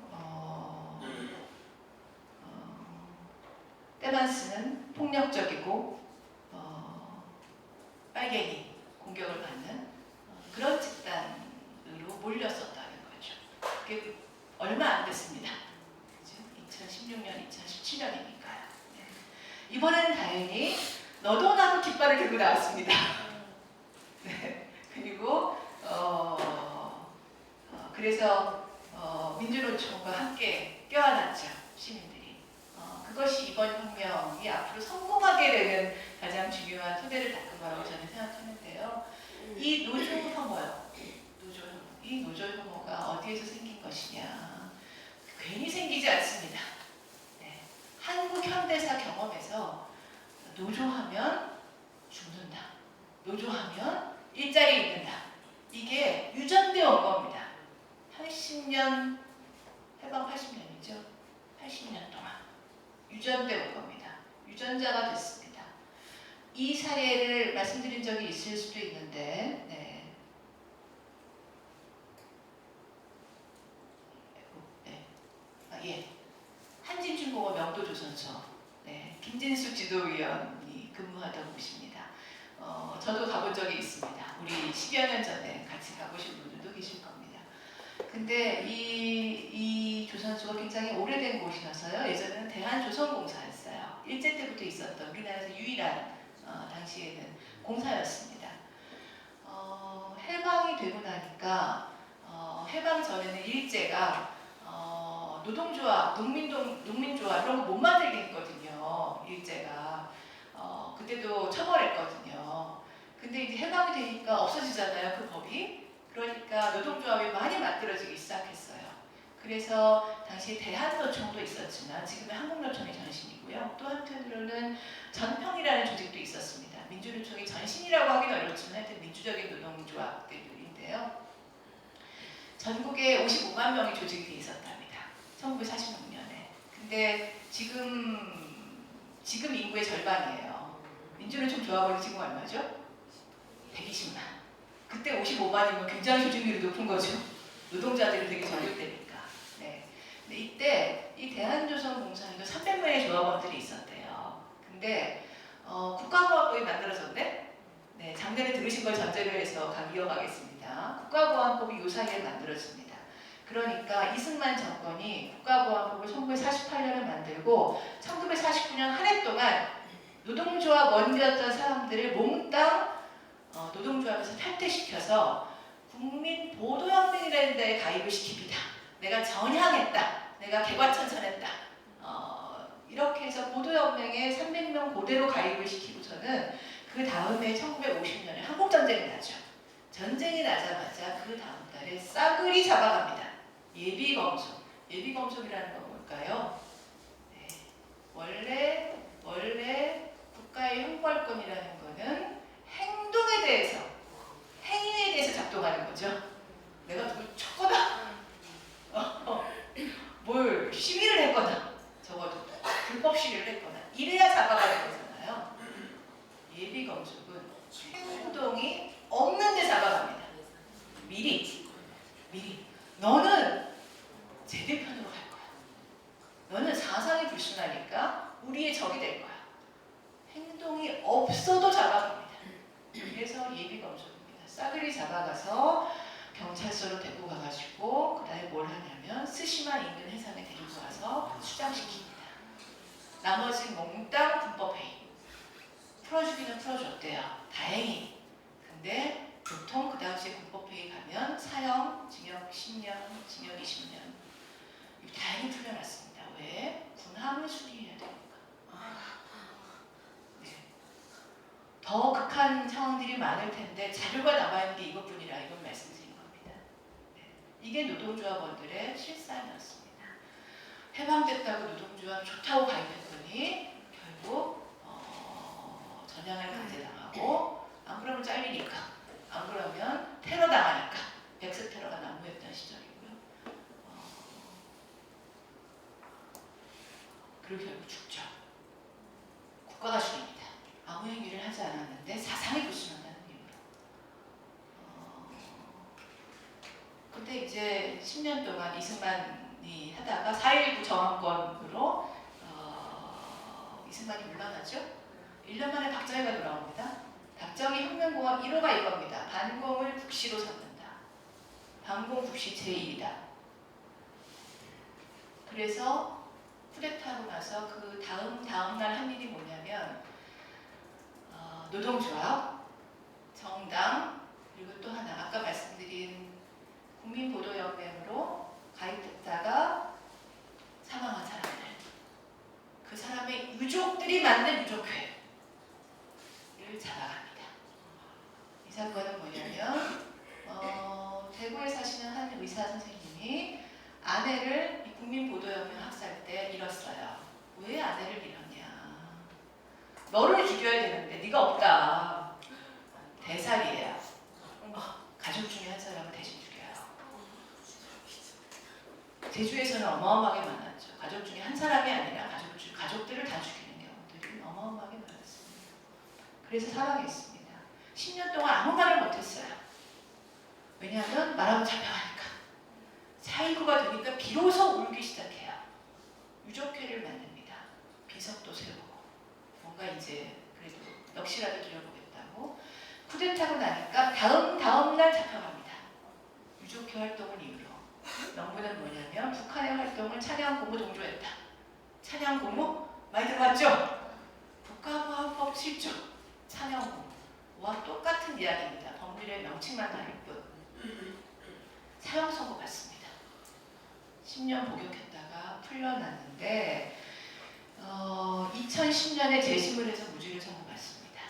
Speaker 1: 때만 쓰는 폭력적이고 빨갱이 공격을 받는 그런 집단으로 몰렸었다는 거죠. 그게 얼마 안 됐습니다. 그죠? 2016년, 2017년이니까요. 이번에는 다행히 너도 나도 깃발을 들고 나왔습니다. 네. 그리고 그래서 민주노총과 함께 껴안았죠, 시민들이. 그것이 이번 혁명이 앞으로 성공하게 되는 가장 중요한 토대를 닦은 거라고 저는 생각하는데요. 이 노조 혐오요. 이 노조 혐오가 어디에서 생긴 것이냐? 괜히 생기지 않습니다. 네. 한국 현대사 경험에서 노조하면 죽는다. 노조하면 일자리 잃는다. 이게 유전되어 온 겁니다. 80년, 해방 80년이죠. 80년 동안 유전되어 온 겁니다. 유전자가 됐습니다. 이 사례를 말씀드린 적이 있을 수도 있는데, 한진중공업 명도조선소, 김진숙 지도위원이 근무하던 곳입니다. 저도 가본 적이 있습니다. 우리 10여 년 전에 같이 가보신 분들도 계실 겁니다. 근데 이 조선소가 굉장히 오래된 곳이라서요. 예전에는 대한조선공사였어요. 일제 때부터 있었던 우리나라에서 유일한 당시에는 공사였습니다. 해방이 되고 나니까 해방 전에는 일제가 노동조합, 농민조합 이런 거 못 만들게 했거든요. 일제가 그때도 처벌했거든요. 근데 이제 해방이 되니까 없어지잖아요, 그 법이. 그러니까 노동조합이 많이 만들어지기 시작했어요. 그래서 당시 대한노총도 있었지만 지금의 한국노총이 전신이고요. 또 한편으로는 전평이라는 조직도 있었습니다. 민주노총이 전신이라고 하긴 어렵지만 하여튼 민주적인 노동조합들인데요. 전국에 55만 명이 조직이 돼 있었답니다. 1946년에. 근데 지금 인구의 절반이에요. 민주노총 조합원이 지금 얼마죠? 120만. 그때 55만이면 굉장히 조직률이 높은 거죠. 노동자들이 되게 저격되니까. 네. 근데 이때 이 대한조선공사에도 300명의 조합원들이 있었대요. 근데 국가보안법이 만들어졌네? 네, 작년에 들으신 걸 전제로 해서 이어가겠습니다. 국가보안법이 요 사이에 만들어집니다. 그러니까 이승만 정권이 국가보안법을 1948년에 만들고 1949년 한 해 동안 노동조합 원이었던 사람들을 몽땅 노동조합에서 탈퇴시켜서 국민보도연맹이라는 데에 가입을 시킵니다. 내가 전향했다. 내가 개과천선했다. 이렇게 해서 보도연맹에 300명 그대로 가입을 시키고서는 그 다음에 1950년에 한국전쟁이 나죠. 전쟁이 나자마자 그 다음 달에 싸그리 잡아갑니다. 예비검속. 예비검속이라는 건 뭘까요? 네. 원래 국가의 형벌권이라는 거는 행동에 대해서, 행위에 대해서 작동하는 거죠. 내가 누굴 쳤거나, 뭘 시위를 했거나, 적어도 불법 시위를 했거나, 이래야 잡아가는 거잖아요. 예비검속은 행동이 없는데 잡아갑니다. 미리 너는 제대편으로 갈 거야. 너는 사상이 불순하니까 우리의 적이 될 거야. 행동이 없어도 잡아갑니다. 그래서 예비검속입니다. 싸그리 잡아가서 경찰서로 데리고 가가지고 그 다음에 뭘 하냐면 스시마 인근 해상에 데리고 가서 수장시킵니다. 나머지 몽땅 불법회의. 풀어주기는 풀어줬대요. 다행히. 근데 보통 그 당시에 불법회의 가면 사형, 징역 10년, 징역 20년. 다행히 풀려났습니다. 왜? 군함을 수리해야 되니까. 네. 더 극한 상황들이 많을 텐데 자료가 남아있는 게 이것뿐이라 이건 말씀드린 겁니다. 네. 이게 노동조합원들의 실상이었습니다. 해방됐다고 노동조합 좋다고 가입했더니 결국 전향을 강제당하고 안 그러면 잘리니까 안 그러면 테러 당하니까 백스 테러가 난무했던 시절이고요. 그리고 결국 죽죠. 국가가 죽입니다. 아무 행위를 하지 않았는데 사상이 불순하다는 이유로. 근데 이제 10년 동안 이승만이 하다가 4.19 저항권으로 이승만이 물러나죠. 1년 만에 박정희가 돌아옵니다. 박정희 혁명공학 1호가 이겁니다. 반공을 국시로 삼는다. 반공 국시 제1이다. 그래서 쿠데타하고 나서 그 다음 날 한 일이 뭐냐면 노동조합, 정당, 그리고 또 하나 아까 말씀드린 국민보도연맹으로 가입됐다가 사망한 사람들, 그 사람의 유족들이 만든 유족회를 잡아갑니다. 이 사건은 뭐냐면 대구에 사시는 한 의사 선생님이 아내를 이 국민보도연맹 학살 때 잃었어요. 왜 아내를 잃었냐? 너를 죽여야 되는데 네가 없다. 대살이에요. 가족 중에 한 사람을 대신 죽여요. 제주에서는 어마어마하게 많았죠. 가족 중에 한 사람이 아니라 가족들을 다 죽이는 경우들이 어마어마하게 많았습니다. 그래서 사망했습니다. 10년 동안 아무 말을 못했어요. 왜냐하면 말하면 잡혀가니까. 4.19가 되니까 비로소 울기 시작해요. 유족회를 만듭니다. 비석도 세우고 뭔가 이제 그래도 넋이라도 들여보겠다고. 쿠데타고 나니까 다음 날 잡혀갑니다. 유족회 활동을 이유로. 명분은 뭐냐면 북한의 활동을 찬양고무 동조했다. 찬양고무 많이 들어봤죠? 국가보안법 7조 찬양고무와 똑같은 이야기입니다. 법률의 명칭만 다를 뿐. 사형 선고 받습니다. 10년 복역했다가 풀려났는데 2010년에 재심을 해서 무죄를 선고받습니다.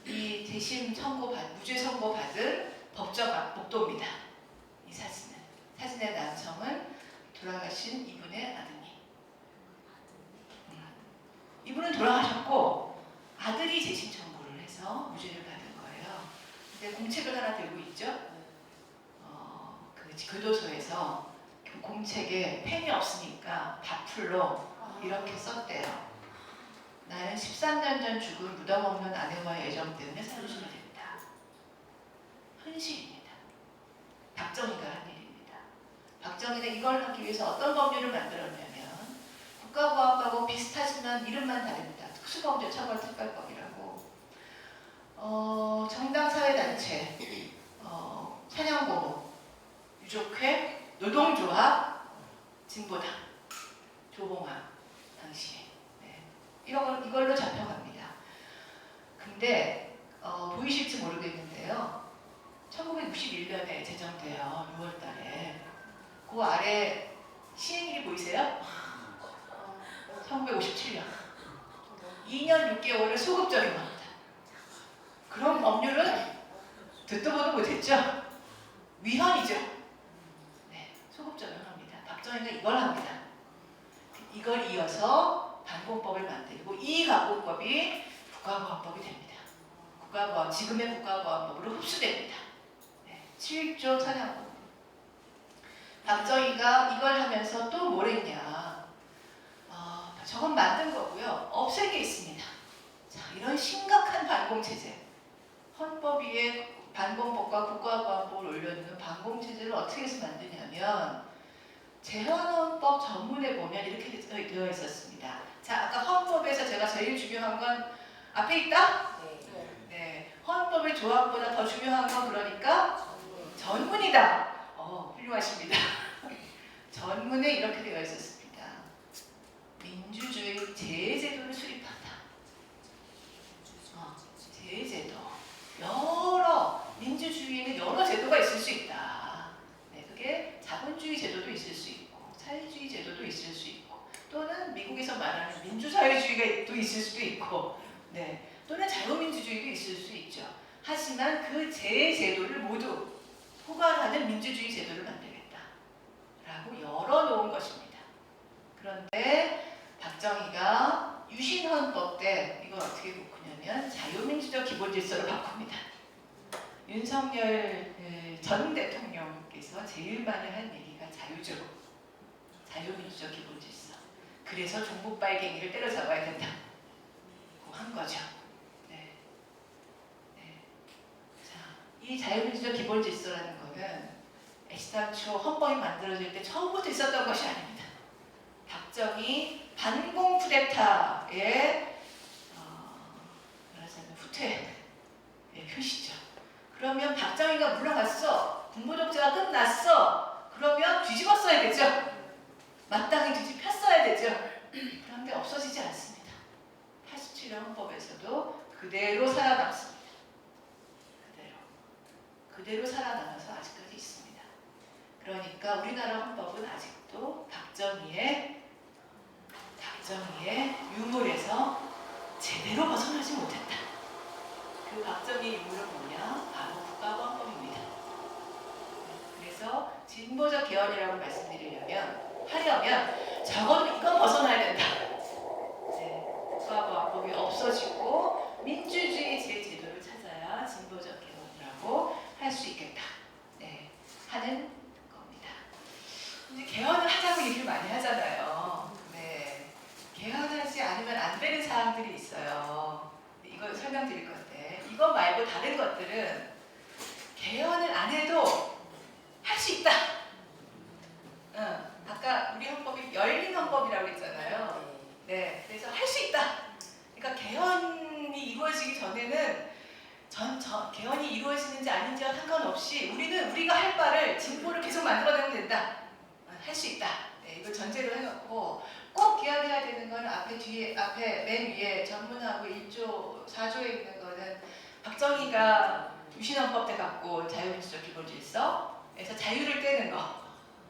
Speaker 1: 이 재심 무죄 선고받은 법적 복도입니다. 이 사진의 남성은 돌아가신 이분의 아드님. 이분은 돌아가셨고 아들이 재심 청구를 해서 무죄를 받은 거예요. 근데 공책을 하나 들고 있죠. 그 교도소에서 그 공책에 펜이 없으니까 밥풀로 이렇게 썼대요. 나는 13년 전 죽은 무덤 없는 아내와의 애정 때문에 살려주게 된다. 현실입니다. 박정희가 한 일입니다. 박정희는 이걸 하기 위해서 어떤 법률을 만들었냐면 국가보안법하고 비슷하지만 이름만 다릅니다. 특수범죄 처벌특별법이라고. 정당사회단체, 찬양고무, 유족회, 노동조합, 진보당, 조봉암 당시에 이걸로 잡혀갑니다. 근데 보이실지 모르겠는데요. 1961년에 제정돼요. 6월 달에. 그 아래 시행일이 보이세요? 1957년. 2년 6개월을 소급 적용합니다. 그런 법률은 듣도 보도 못했죠? 위헌이죠? 네, 소급 적용합니다. 박정희가 이걸 합니다. 이걸 이어서 반공법을 만들고 이 반공법이 국가보안법이 됩니다. 지금의 국가보안법으로 흡수됩니다. 네, 7조 사냥법. 박정희가 이걸 하면서 또 뭘 했냐? 저건 만든 거고요. 없앨 게 있습니다. 자, 이런 심각한 반공체제. 헌법 위에 반공법과 국가보안법을 올려놓는 반공체제를 어떻게 해서 만드냐면 재헌헌법 전문에 보면 이렇게 되어 있었습니다. 자, 아까 헌법에서 제가 제일 중요한 건 앞에 있다? 네. 헌법의 조항보다 더 중요한 건 그러니까 전문이다. 훌륭하십니다. 전문에 이렇게 되어 있었습니다. 민주주의 재제도를 수립한다. 재제도. 민주주의에는 여러 제도가 있을 수 있다. 네, 그게 자본주의 제도도 있을 수 있고, 사회주의 제도도 있을 수 있고, 또는 미국에서 말하는 민주사회주의가 또 있을 수도 있고, 네, 또는 자유민주주의도 있을 수 있죠. 하지만 그 제도를 모두 포괄하는 민주주의 제도를 만들겠다. 라고 열어놓은 것입니다. 그런데 박정희가 유신헌법 때 이걸 어떻게 바꾸냐면 자유민주적 기본질서로 바꿉니다. 윤석열 전 대통령께서 제일 많이 한 얘기가 자유죠. 자유민주적 기본질서. 그래서 종북 빨갱이를 때려잡아야 된다고 한 거죠. 네. 네. 자, 이 자유민주적 기본질서라는 거는 애시당초 헌법이 만들어질 때 처음부터 있었던 것이 아닙니다. 박정희 반공 쿠데타의 말하자면 후퇴의 표시죠. 그러면 박정희가 물러갔어. 군부독재가 끝났어. 그러면 뒤집었어야 되죠. 마땅히 뒤집혔어야 되죠. 그런데 없어지지 않습니다. 87년 헌법에서도 그대로 살아남습니다. 그대로 살아남아서 아직까지 있습니다. 그러니까 우리나라 헌법은 아직도 박정희의 유물에서 제대로 벗어나지 못했다. 그 박정희 유물은 뭐냐? 바로 국가보안법입니다. 그래서 진보적 개헌이라고 하려면 적어도 이건 벗어나야 된다. 네, 국가보안법이 없어지고 민주주의 제도를 찾아야 진보적 개헌이라고 할 수 있겠다. 네, 하는 겁니다. 이제 개헌을 하자고 얘기를 많이 하잖아요. 네, 개헌하지 않으면 안 되는 사항들이 있어요. 이거 설명드릴 건데 이거 말고 다른 것들은 개헌을 안 해도 할 수 있다. 아까 우리 헌법이 열린 헌법이라고 했잖아요. 네, 그래서 할 수 있다. 그러니까 개헌이 이루어지기 전에는 개헌이 이루어지는지 아닌지와 상관없이 우리가 할 바를 진보를 계속 만들어내면 된다. 할 수 있다. 네, 이걸 전제로 해놓고 꼭 기억해야 되는 거는 앞에 맨 위에 전문하고 1조 4조에 있는 거는 박정희가 유신헌법 때 갖고 자유민주적 기본질서에서 자유를 떼는 거.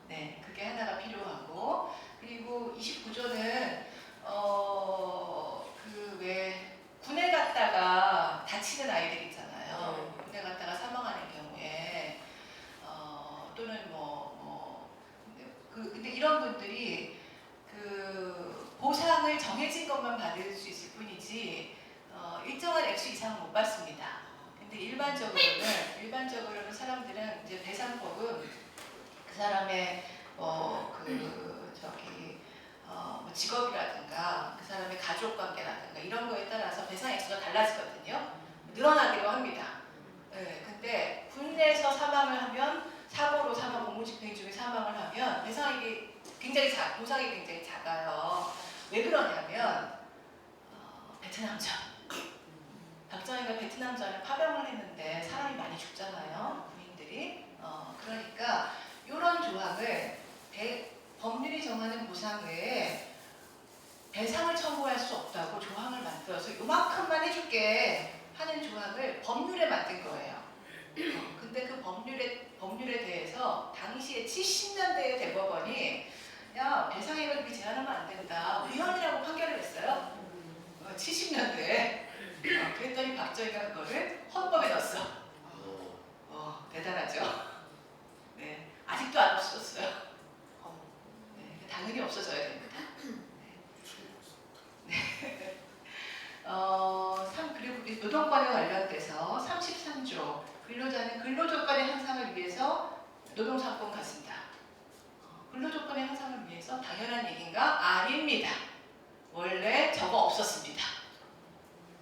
Speaker 1: 네, 그게 하나가 필요하고, 그리고 29조는 군에 갔다가 다치는 아이들 있잖아요. 군에 갔다가 사망하는 경우에 또는 근데 이런 분들이 그 보상을 정해진 것만 받을 수 있을 뿐이지 일정한 액수 이상은 못 받습니다. 근데 일반적으로는 사람들은 이제 배상법은 그 사람의 직업이라든가 그 사람의 가족관계라든가 이런 거에 따라서 배상 액수가 달라지거든요. 늘어나기로 합니다. 네, 근데 군내에서 사망을 하면 사고로 공무집행 중에 사망을 하면 배상액이 보상이 굉장히 작아요. 왜 그러냐면 베트남전. 박정희가 베트남전을 파병을 했는데 사람이 많이 죽잖아요. 군인들이. 그러니까 이런 조항을 법률이 정하는 보상 외에 배상을 청구할 수 없다고 조항을 만들어서 요만큼만 해줄게 하는 조항을 법률에 만든 거예요. 근데 그 노동사건 같습니다. 근로조건의 향상을 위해서 당연한 얘기인가? 아닙니다. 원래 저거 없었습니다.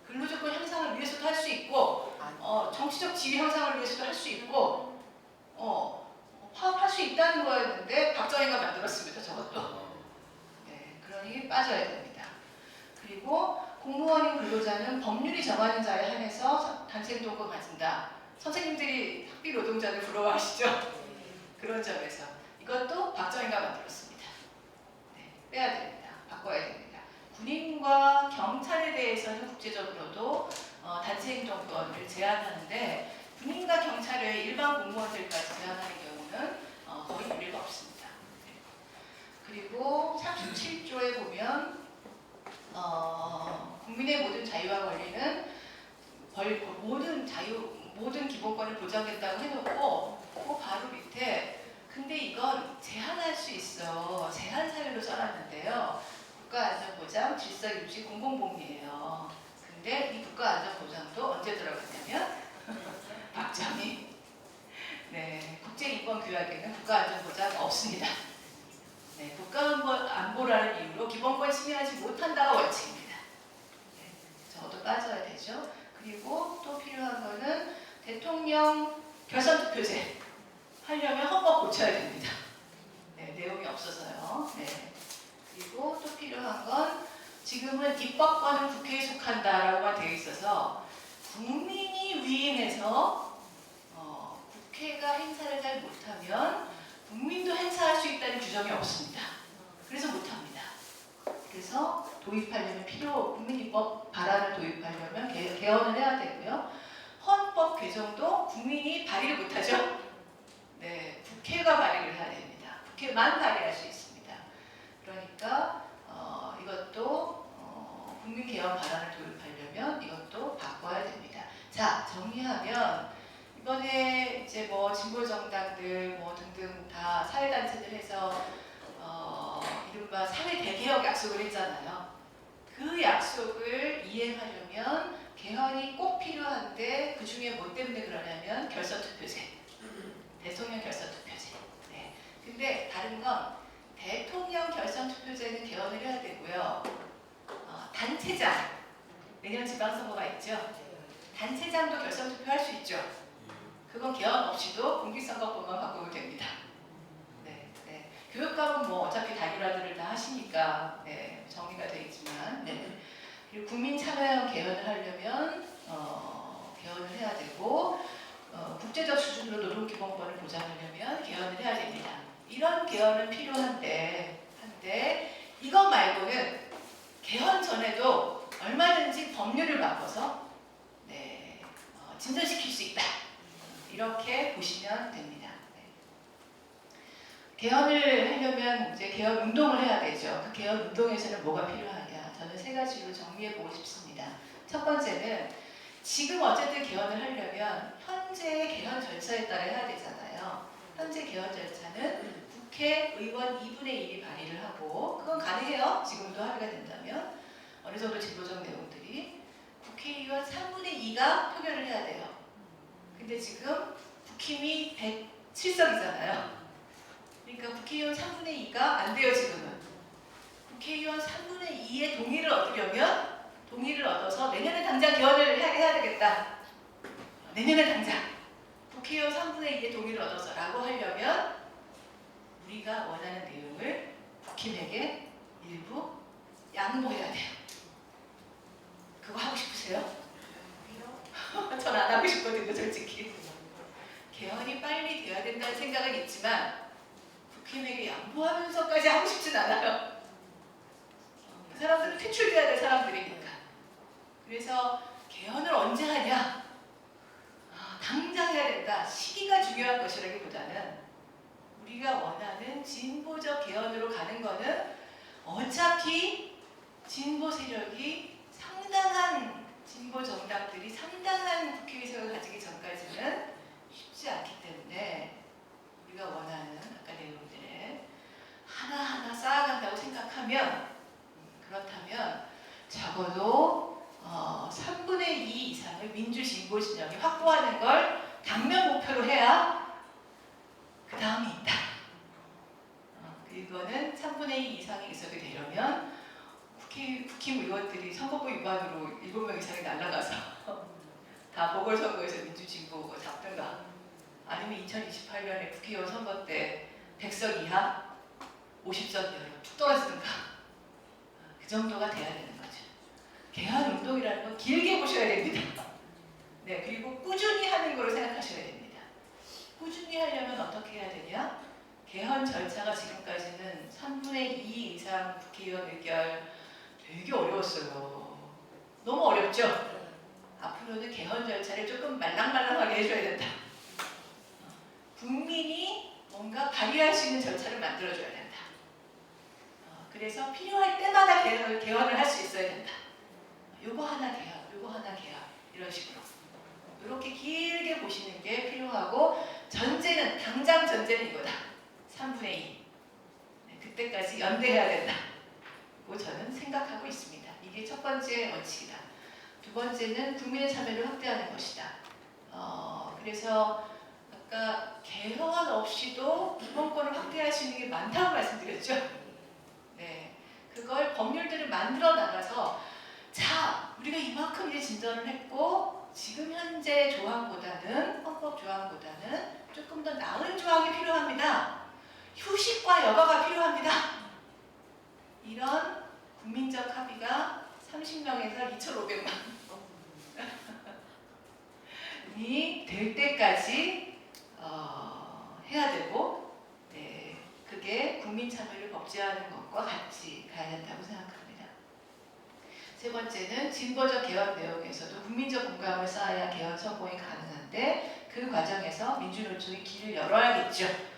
Speaker 1: 근로조건 향상을 위해서도 할 수 있고 정치적 지위 향상을 위해서도 할 수 있고 파업할 수 있다는 거였는데 박정희가 만들었습니다. 저것도. 네, 그러니 빠져야 됩니다. 그리고 공무원인 근로자는 법률이 정하는 자에 한해서 단체행동권 가진다. 선생님들이 학비 노동자를 부러워하시죠? 그런 점에서 이것도 박정희가 만들었습니다. 네, 빼야 됩니다. 바꿔야 됩니다. 군인과 경찰에 대해서는 국제적으로도 단체행동권을 제한하는데 군인과 경찰의 일반 공무원들까지 제한하는 경우는 거의 일리가 없습니다. 네. 그리고 37조에 보면 국민의 모든 자유와 권리는 모든 기본권을 보장했다고 해놓고 그 바로 밑에 근데 이건 제한할 수 있어 제한 사유로 써놨는데요. 국가안전보장, 질서유지, 공공복리예요. 근데 이 국가안전보장도 언제 들어갔냐면 박정희 네, 국제인권규약에는 국가안전보장 없습니다. 네, 국가안보라는 이유로 기본권 침해하지 못한다가 원칙입니다. 네, 저것도 빠져야 되죠. 그리고 또 필요한 거는 대통령 결선투표제 하려면 헌법 고쳐야 됩니다. 네, 내용이 없어서요. 네. 그리고 또 필요한 건 지금은 입법권은 국회에 속한다라고만 되어 있어서 국민이 위임해서 국회가 행사를 잘 못하면 국민도 행사할 수 있다는 규정이 없습니다. 그래서 못합니다. 그래서 도입하려면 국민입법 발안을 도입하려면 개헌을 해야 되고요. 헌법 개정도 국민이 발의를 못하죠. 네, 국회가 발의를 해야 됩니다. 국회만 발의할 수 있습니다. 그러니까 이것도 국민 개헌 발안을 도입하려면 이것도 바꿔야 됩니다. 자, 정리하면 이번에 이제 뭐 진보 정당들 뭐 등등 다 사회단체들 해서 이른바 사회 대개혁 약속을 했잖아요. 그 약속을 이행하려면 개헌이 꼭 필요한데 그 중에 뭐 때문에 그러냐면 결선투표제, 대통령 결선투표제. 네. 근데 다른 건 대통령 결선투표제는 개헌을 해야 되고요. 단체장, 내년 지방선거가 있죠. 단체장도 결선투표 할 수 있죠. 그건 개헌 없이도 공직선거법만 바꾸면 됩니다. 네, 네. 교육감은 뭐 어차피 단일화들을 다 하시니까 네, 정리가 되어 있지만 네. 그리고 국민 참여형 개헌을 하려면 개헌을 해야 되고 국제적 수준으로 노동기본권을 보장하려면 개헌을 해야 됩니다. 이런 개헌은 필요한데 이것 말고는 개헌 전에도 얼마든지 법률을 바꿔서 네, 진전시킬 수 있다. 이렇게 보시면 됩니다. 네. 개헌을 하려면 이제 개헌 운동을 해야 되죠. 그 개헌 운동에서는 뭐가 필요하냐? 저는 세 가지로 정리해 보고 싶습니다. 첫 번째는 지금 어쨌든 개헌을 하려면 현재의 개헌 절차에 따라 해야 되잖아요. 현재 개헌 절차는 국회의원 2분의 1이 발의를 하고 그건 가능해요. 지금도 합의가 된다면 어느 정도 진보적 내용들이 국회의원 3분의 2가 표결을 해야 돼요. 근데 지금 국힘이 107석이잖아요. 그러니까 국회의원 3분의 2가 안 돼요, 지금은. 국회의원 3분의 2의 동의를 얻으려면 동의를 얻어서 내년에 당장 개헌을 해야 되겠다. 내년에 당장 국회의원 3분의 2의 동의를 얻어서 라고 하려면 우리가 원하는 내용을 국힘에게 일부 양보해야 돼요. 그거 하고 싶으세요? 전 안 하고 싶거든요, 솔직히. 개헌이 빨리 돼야 된다는 생각은 있지만 국힘에게 양보하면서까지 하고 싶진 않아요. 그 사람들은 퇴출돼야 될 사람들이니까. 그래서 개헌을 언제 하냐? 당장 해야 된다. 시기가 중요한 것이라기보다는 우리가 원하는 진보적 개헌으로 가는 거는 어차피 진보 세력이 상당한 진보 정당들이 상당한 국회의석을 가지기 전까지는 쉽지 않기 때문에 우리가 원하는 아까 내용들에 하나하나 쌓아간다고 생각하면 그렇다면 적어도 3분의 2 이상을 민주 진보 진영이 확보하는 걸 당면 목표로 해야 그 다음이 있다. 이거는 3분의 2 이상이 있어게 되려면 국힘의원들이 선거법 위반으로 7명 이상이 날아가서 다 보궐선거에서 민주진보가 잡든가, 아니면 2028년에 국회의원 선거 때 100석 이하 50석 이하로 툭 떨어지든가, 그 정도가 돼야 되는 거죠. 개헌 운동이라는 건 길게 보셔야 됩니다. 네, 그리고 꾸준히 하는 거로 생각하셔야 됩니다. 꾸준히 하려면 어떻게 해야 되냐? 개헌 절차가 지금까지는 3분의 2 이상 국회의원 의결 되게 어려웠어요. 너무 어렵죠? 앞으로는 개헌 절차를 조금 말랑말랑하게 해줘야 된다. 국민이 뭔가 발의할 수 있는 절차를 만들어줘야 된다. 그래서 필요할 때마다 개헌을 할 수 있어야 된다. 요거 하나 개헌, 요거 하나 개헌, 이런 식으로. 이렇게 길게 보시는 게 필요하고, 전제는, 당장 전제는 이거다. 3분의 2. 네, 그때까지 연대해야 된다. 고 저는 생각하고 있습니다. 이게 첫 번째 원칙이다. 두 번째는 국민의 참여를 확대하는 것이다. 그래서 아까 개헌 없이도 기본권을 확대할 수 있는 게 많다고 말씀드렸죠. 네, 그걸 법률들을 만들어 나가서, 자, 우리가 이만큼 이제 진전을 했고 지금 현재 조항보다는, 헌법 조항보다는 조금 더 나은 조항이 필요합니다. 휴식과 여가가 필요합니다. 이런 국민적 합의가 30명에서 2,500만 이 될 때까지 해야 되고, 네, 그게 국민 참여를 법제화하는 것과 같이 가야 된다고 생각합니다. 세 번째는 진보적 개헌 내용에서도 국민적 공감을 쌓아야 개헌 성공이 가능한데, 그 과정에서 민주노총이 길을 열어야겠죠.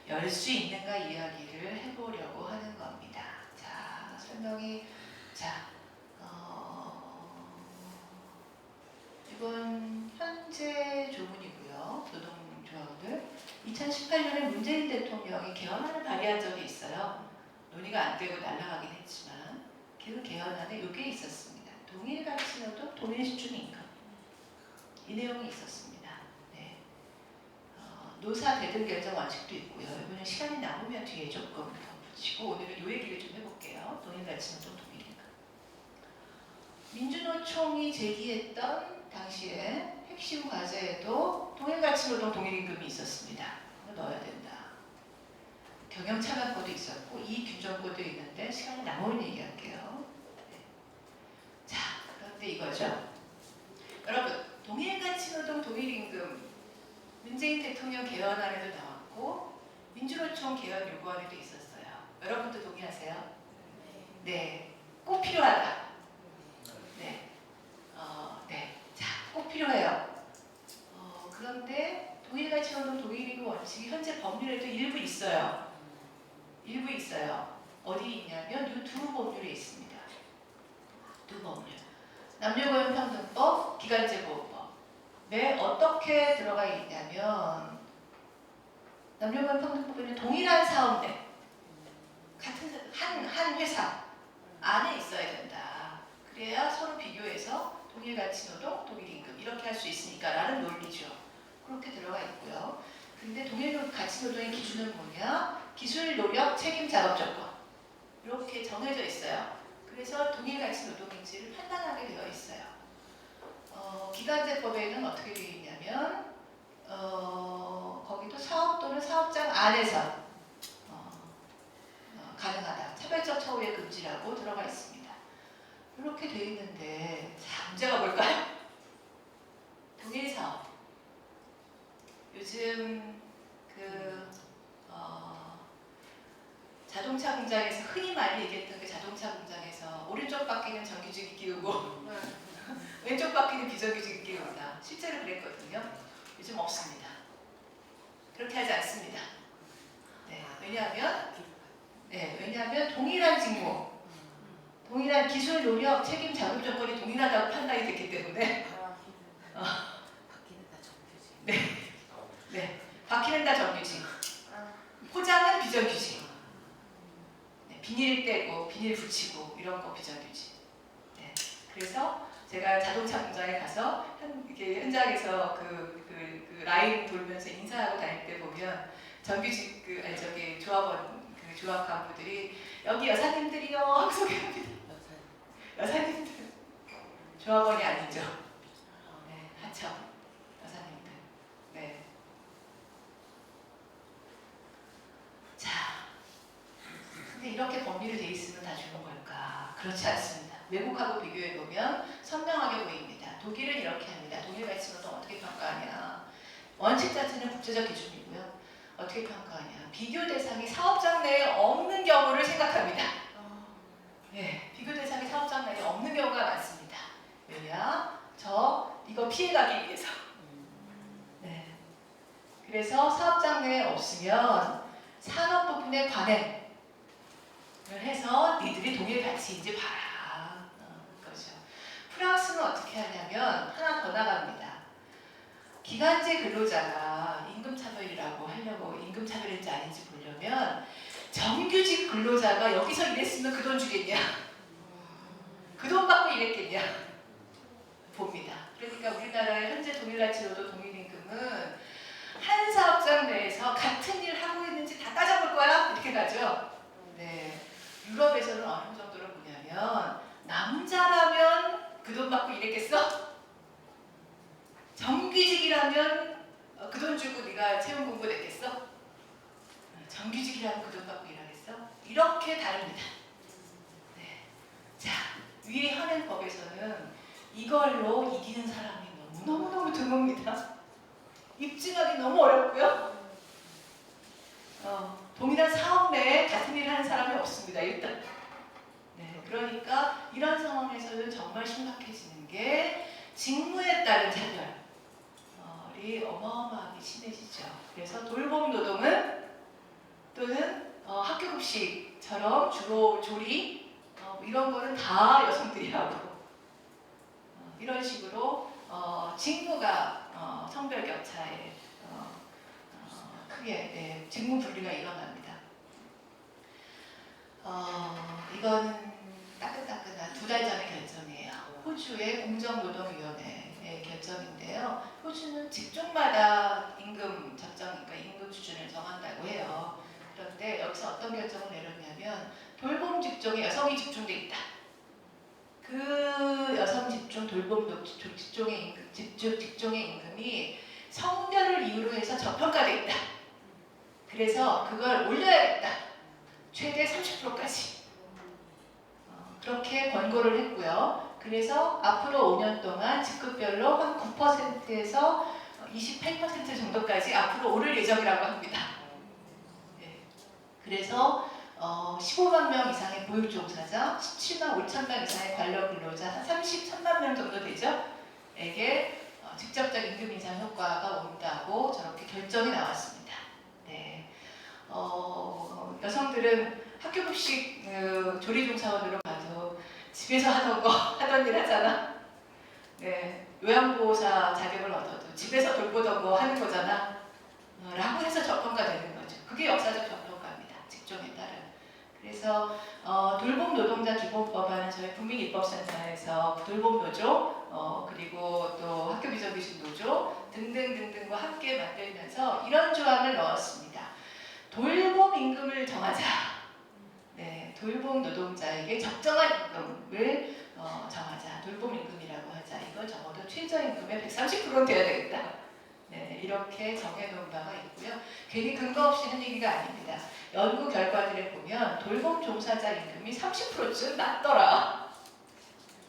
Speaker 1: 열 수 있는가 이야기를 해보려고 하는 겁니다. 자, 설명이, 자, 이건 현재 조문이고요. 노동조합들 2018년에 문재인 대통령이 개헌안을 발의한 적이 있어요. 논의가 안 되고 날아가긴 했지만 그 개헌안에 이게 있었습니다. 동일 가치노동, 동일 수준 임금. 이 내용이 있었습니다. 네. 노사 대등 결정 원칙도 있고요. 이거는 시간이 남으면 뒤에 조금 더 붙이고, 오늘은 이 얘기를 좀 해볼게요. 동일 가치노동, 동일 임금. 민주노총이 제기했던 당시에 핵심 과제에도 동일가치노동 동일임금이 있었습니다. 넣어야 된다. 경영차관법도 있었고 이규정법도 있는데 시간이 남으면 얘기할게요. 네. 자, 그런데 이거죠. 여러분, 동일가치노동 동일임금 문재인 대통령 개헌안에도 나왔고 민주노총 개헌 요구안에도 있었어요. 여러분도 동의하세요? 네, 꼭 필요하다. 네, 네, 자, 꼭 필요해요. 그런데 동일가치노동 동일임금 원칙이 현재 법률에도 일부 있어요. 일부 있어요. 어디 있냐면 이 두 법률에 있습니다. 두 법률. 남녀고용평등법, 기간제보호법에 어떻게 들어가 있냐면, 남녀고용평등법에는 동일한 사업내, 같은 한 회사 안에 있어야 된다. 그래야 서로 비교해서 동일가치노동, 동일임금 이렇게 할 수 있으니까 라는 논리죠. 그렇게 들어가 있고요. 근데 동일가치노동의 기준은 뭐냐? 기술, 노력, 책임, 작업 조건 이렇게 정해져 있어요. 그래서 동일가치노동인지를 판단하게 되어 있어요. 기간제법에는 어떻게 되어 있냐면 거기도 사업 또는 사업장 안에서 가능하다. 차별적 처우의 금지라고 들어가 있습니다. 이렇게 되어 있는데, 자, 문제가 뭘까요? 동일사업. 요즘 자동차 공장에서 흔히 많이 얘기했던 그 자동차 공장에서 오른쪽 바퀴는 정규직이 끼우고 왼쪽 바퀴는 비정규직이 끼운다. 실제로 그랬거든요. 요즘 없습니다. 그렇게 하지 않습니다. 네, 왜냐하면 동일한 직무, 동일한 기술, 노력, 책임, 자격 조건이 동일하다고 판단이 됐기 때문에
Speaker 3: 바뀌는 다 정규직.
Speaker 1: 네, 바퀴는 다 정규직, 포장은 비정규직, 네, 비닐 떼고 비닐 붙이고 이런 거 비정규직. 네, 그래서 제가 자동차 공장에 가서 이렇게 현장에서 그 라인 돌면서 인사하고 다닐 때 보면 정규직 조합원 조합 간부들이 여기 여사님들이요 하고 소개합니다. 여사님들 조합원이 아니죠. 네, 하청 여사님들. 네. 자, 근데 이렇게 범위로 돼 있으면 다 좋은 걸까? 그렇지 않습니다. 외국하고 비교해 보면 선명하게 보입니다. 독일은 이렇게 합니다. 독일 가치 노동 어떻게 평가하냐? 원칙 자체는 국제적 기준이고요. 어떻게 평가하냐? 비교 대상이 사업장 내에 없는 경우를 생각합니다. 네, 비교 대상이 사업장 내에 없는 경우가 많습니다. 왜냐? 이거 피해가기 위해서. 네. 그래서 사업장 내에 없으면 산업 부분에 관행을 해서 니들이 독일 가치인지 봐라. 그렇죠. 프랑스는 어떻게 하냐면 하나 더 나갑니다. 기간제 근로자가 임금차별이라고 하려고 임금차별인지 아닌지 보려면 정규직 근로자가 여기서 일했으면 그 돈 주겠냐? 그 돈 받고 일했겠냐? 봅니다. 그러니까 우리나라의 현재 동일가치로도 동일임금은 한 사업장 내에서 같은 일 하고 있는지 다 따져볼 거야? 이렇게 가죠. 네. 유럽에서는 어느 정도로 뭐냐면 남자라면 그 돈 받고 일했겠어? 정규직이라면 그 돈 주고 네가 채용 공고 냈겠어? 정규직이라면 그 돈 받고 일하겠어? 이렇게 다릅니다. 네. 자, 위의 현행법에서는 이걸로 이기는 사람이 너무너무 드뭅니다. 입증하기 너무 어렵고요. 동일한 사업 내에 같은 일을 하는 사람이 없습니다. 일단. 네, 그러니까 이런 상황에서는 정말 심각해지는 게 직무에 따른 차별이 어마어마하게 심해지죠. 그래서 돌봄 노동은 또는 학교급식처럼 주로 조리 이런 거는 다 여성들이 하고 이런 식으로 직무가 성별 격차에 크게 직무 분리가 일어납니다. 이거는 따끈따끈한 2달 전의 결정이에요. 호주의 공정노동위원회의 결정인데요. 호주는 직종마다 임금 적정, 그러니까 임금 수준을 정한다고 해요. 그런데 여기서 어떤 결정을 내렸냐면 돌봄 직종에 여성이 집중돼 있다. 그 여성 집중 돌봄 직종의 임금이 성별을 이유로 해서 저평가돼 있다. 그래서 그걸 올려야겠다. 최대 30%까지. 그렇게 권고를 했고요. 그래서 앞으로 5년 동안 직급별로 한 9%에서 28% 정도까지 앞으로 오를 예정이라고 합니다. 네. 그래서 15만 명 이상의 보육 종사자, 17만 5천 명 이상의 관련 근로자, 한 33만 명 정도 되죠? 에게 직접적 임금 인상 효과가 온다고 저렇게 결정이 나왔습니다. 네. 여성들은 학교급식 조리종사원으로 가도 집에서 하던 일 하잖아. 네. 요양보호사 자격을 얻어도 집에서 돌보던 거 하는 거잖아. 라고 해서 저평가되는 거죠. 그게 역사적 저평가입니다. 직종에 따른. 그래서 돌봄 노동자 기본법안은 저희 국민입법센터에서 돌봄 노조 그리고 또 학교 비정규직 노조 등등등등과 함께 만들면서 이런 조항을 넣었습니다. 돌봄 임금을 정하자. 네, 돌봄 노동자에게 적정한 임금을 정하자. 돌봄 임금이라고 하자. 이거 적어도 최저임금의 130%는 돼야 되겠다. 네, 이렇게 정해놓은 바가 있고요. 괜히 근거 없이 한 얘기가 아닙니다. 연구 결과들에 보면 돌봄 종사자 임금이 30%쯤 낮더라.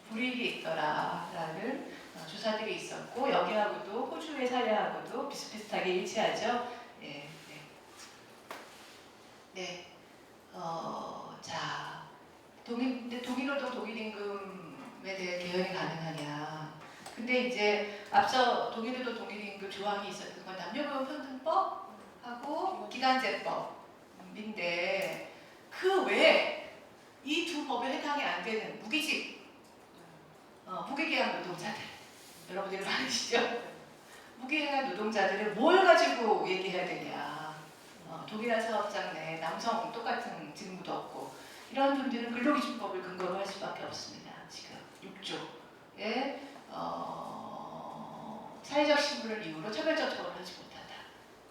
Speaker 1: 불이익이 있더라. 라는 조사들이 있었고 여기하고도 호주의 사례하고도 비슷비슷하게 일치하죠. 네, 네. 네. 자, 근데 독일어도 독일임금에 대해 개헌이 가능하냐. 근데 이제 앞서 독일에도 독일임금 조항이 있었던 건 남녀고용평등법하고 기간제법인데 그 외에 이 두 법에 해당이 안 되는 무기직, 무기계약 노동자들 여러분들이 많으시죠? 무기계약 노동자들을 뭘 가지고 얘기해야 되냐. 독일한 사업장 내에 남성 똑같은 직무도 없고 이런 분들은 근로기준법을 근거로 할 수밖에 없습니다. 지금 6조에 사회적 신분을 이유로 차별적 처벌을 하지 못한다.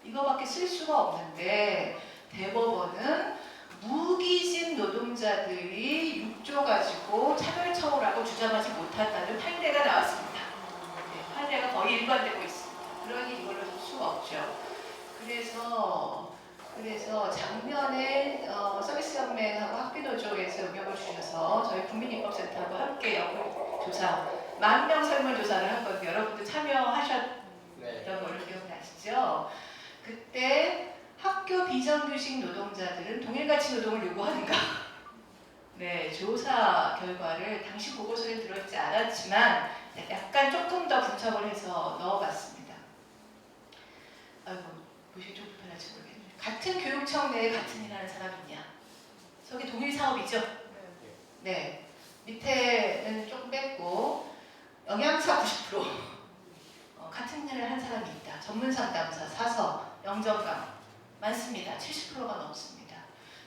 Speaker 1: 이거밖에 쓸 수가 없는데 대법원은 무기직 노동자들이 6조 가지고 차별처우라고 주장하지 못한다는 판례가 나왔습니다. 네, 판례가 거의 일관되고 있습니다. 그러니 이걸로 줄 수가 없죠. 그래서 작년에 서비스연맹하고 학비노조에서 의견을 주셔서 저희 국민입법센터하고 함께 여론조사 10,000명 설문조사를 한 건데 여러분들 참여하셨던 걸로 기억나시죠? 그때 학교 비정규직 노동자들은 동일가치 노동을 요구하는가? 네, 조사 결과를 당시 보고서에 들어있지 않았지만 약간 조금 더 분석을 해서 넣어봤습니다. 아이고, 보시기 좀 불편할지 모르겠네요. 같은 교육청 내에 같은 일 하는 사람이 있냐? 저게 동일 사업이죠? 네. 밑에는 조금 뺐고 영양사 90% 같은 일을 한 사람이 있다. 전문 상담사, 사서, 영정강 많습니다. 70%가 넘습니다.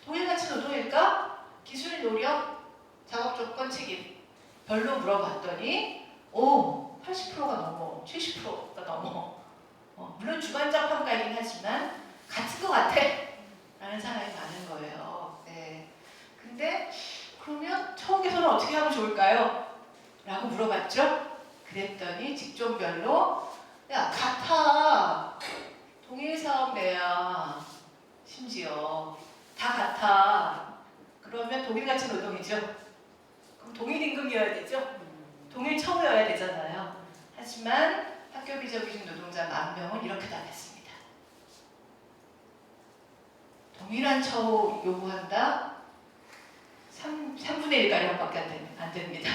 Speaker 1: 동일가치 노동일까? 기술 노력, 작업 조건 책임 별로 물어봤더니 80%가 넘어, 70%가 넘어. 물론 주관적 평가이긴 하지만 같은 것 같아 라는 사람이 많은 거예요. 네. 근데 그러면 처우개선을 어떻게 하면 좋을까요? 라고 물어봤죠. 그랬더니 직종별로 야 같아, 동일 사업 내야, 심지어 다 같아. 그러면 동일가치 노동이죠. 그럼 동일 임금이어야 되죠. 동일 처우여야 되잖아요. 하지만 학교 비정규직 노동자 10,000명은 이렇게 답했습니다. 동일한 처우 요구한다? 3분의 1가량밖에 안 됩니다.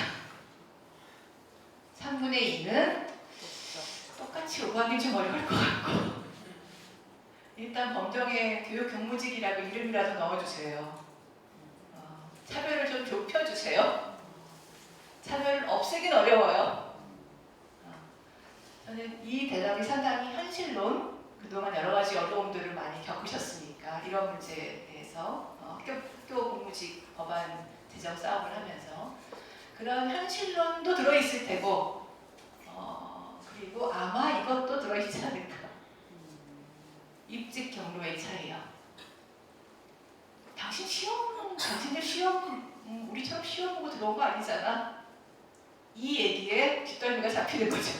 Speaker 1: 3분의 2는 똑같이 요구하기 좀 어려울 것 같고 일단 범정의 교육 경무직이라고 이름이라도 넣어주세요. 차별을 좀 좁혀주세요. 차별을 없애긴 어려워요. 저는 이 대답이 상당히 현실론, 그동안 여러 가지 어려움들을 많이 겪으셨으니까 이런 문제에 대해서 학교 공무직 법안 제정 싸움을 하면서 그런 현실론도 들어있을 테고 그리고 아마 이것도 들어있지 않을까. 입직 경로의 차이요. 당신들 시험 우리처럼 시험 보고 들어온 거 아니잖아. 이 얘기에 뒷덜미가 잡히는 거죠.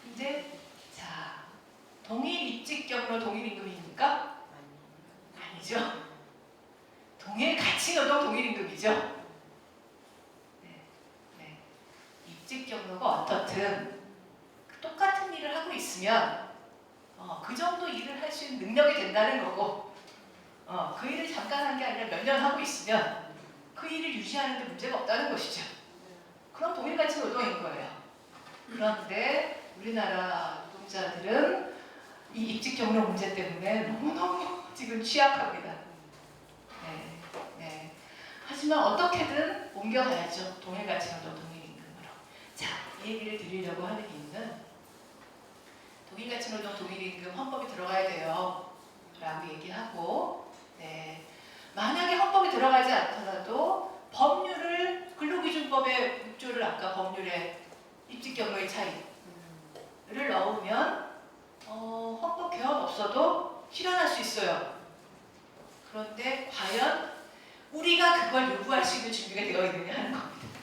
Speaker 1: 근데 자, 동일 입직 경로 동일 임금입니까? 아니죠. 동일 가치 노동 동일 임금이죠. 네. 입직 경로가 어떻든 똑같은 일을 하고 있으면 그 정도 일을 할 수 있는 능력이 된다는 거고 그 일을 잠깐 한 게 아니라 몇 년 하고 있으면 그 일을 유지하는 데 문제가 없다는 것이죠. 그럼 동일가치 노동인 거예요. 그런데 우리나라 노동자들은 이 입직 경로 문제 때문에 너무너무 지금 취약합니다. 네. 하지만 어떻게든 옮겨가야죠. 동일가치 노동 동일임금으로. 자, 이 얘기를 드리려고 하는 이유는 동일가치 노동 동일임금 헌법이 들어가야 돼요 라고 얘기하고 만약에 헌법이 들어가지 않더라도 법률을 근로기준법의 6조를 아까 법률에 입직 경로의 차이를 넣으면 헌법 개헌 없어도 실현할 수 있어요. 그런데 과연 우리가 그걸 요구할 수 있는 준비가 되어 있느냐 하는 겁니다.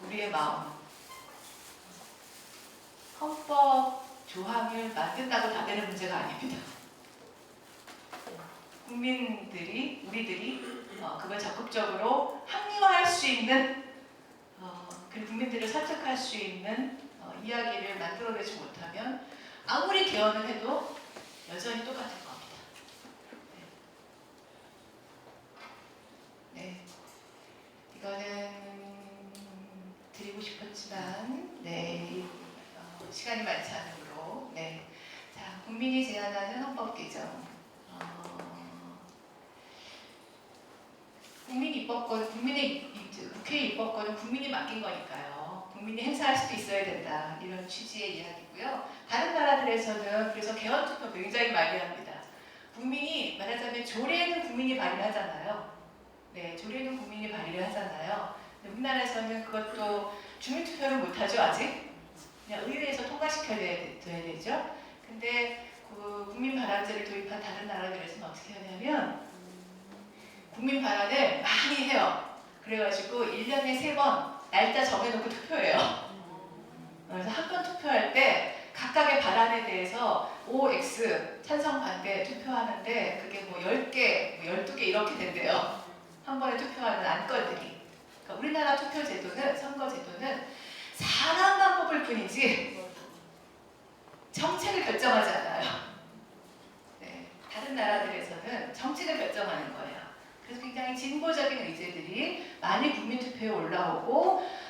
Speaker 1: 우리의 마음. 헌법 조항을 만든다고 다 되는 문제가 아닙니다. 우리들이 그걸 적극적으로 합리화할 수 있는 그 국민들을 설득할 수 있는 이야기를 만들어내지 못하면 아무리 개헌을 해도 여전히 똑같을 겁니다. 네. 이거는 드리고 싶었지만 시간이 많지 않으므로 자, 국민이 제안하는 헌법 개정 국회 입법권은 국민이 맡긴 거니까요. 국민이 행사할 수도 있어야 된다. 이런 취지의 이야기고요. 다른 나라들에서는 그래서 개헌 투표 굉장히 많이 합니다. 국민이 말하자면 조례는 국민이 발의를 하잖아요. 조례는 국민이 발의를 하잖아요. 우리나라에서는 그것도 주민투표를 못하죠, 아직. 그냥 의회에서 통과시켜야 되죠. 근데 그 국민 발안제를 도입한 다른 나라들에서는 어떻게 하냐면 국민 발안을 많이 해요. 그래가지고 1년에 3번 날짜 정해놓고 투표해요. 그래서 한 번 투표할 때 각각의 발안에 대해서 O, X, 찬성, 반대 투표하는데 그게 뭐 10개, 뭐 12개 이렇게 된대요. 한 번에 투표하는 안건들이. 그러니까 우리나라 투표 제도는, 선거 제도는 사람만 뽑을 뿐이지 정책을 결정하지 않아요. 네, 다른 나라들에서는 정책을 결정하는 거예요. 그래서 굉장히 진보적인 의제들이 많이 국민투표에 올라오고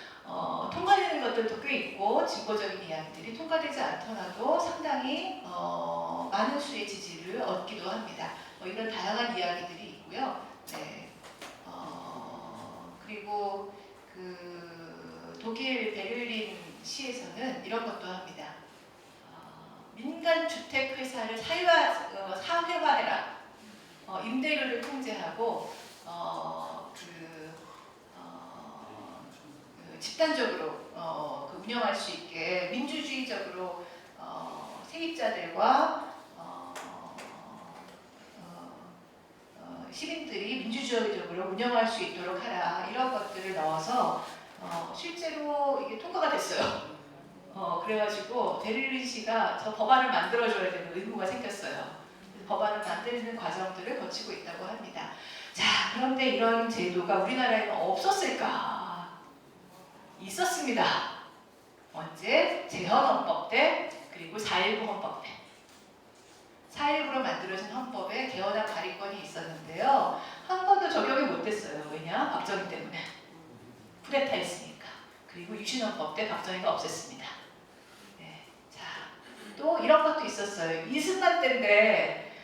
Speaker 1: 통과되는 것들도 꽤 있고 진보적인 이야기들이 통과되지 않더라도 상당히 많은 수의 지지를 얻기도 합니다. 이런 다양한 이야기들이 있고요. 네. 그리고 그 독일 베를린 시에서는 이런 것도 합니다. 민간 주택 회사를 사회화해라. 임대료를 통제하고 집단적으로 그 운영할 수 있게 민주주의적으로 세입자들과 시민들이 민주주의적으로 운영할 수 있도록 하라. 이런 것들을 넣어서 실제로 이게 통과가 됐어요. 그래가지고 베를린시가 저 법안을 만들어줘야 되는 의무가 생겼어요. 법안을 만드는 과정들을 거치고 있다고 합니다. 자, 그런데 이런 제도가 우리나라에는 없었을까? 있었습니다. 언제? 재헌헌법 때, 그리고 4.19 헌법 때. 4.19로 만들어진 헌법에 개헌안 발의권이 있었는데요. 한 번도 적용이 못됐어요. 왜냐? 박정희 때문에. 쿠데타 했으니까. 그리고 유신헌법 때 박정희가 없앴습니다. 네. 자, 또 이런 것도 있었어요. 이승만 때인데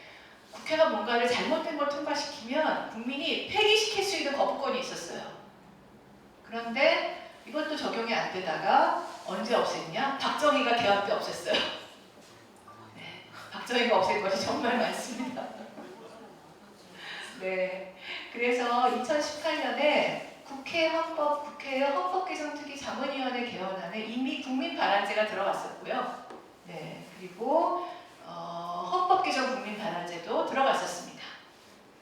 Speaker 1: 국회가 뭔가를 잘못된 걸 통과시키면 국민이 폐기시킬 수 있는 거부권이 있었어요. 그런데 이것도 적용이 안 되다가 언제 없앴냐? 박정희가 개헌 때 없앴어요. 네, 박정희가 없앤 것이 정말 많습니다. 네, 그래서 2018년에 국회의 헌법개정특위 자문위원회 개헌안에 이미 국민 발안제가 들어갔었고요. 네, 그리고 헌법 개정 국민 발안제도 들어갔었습니다.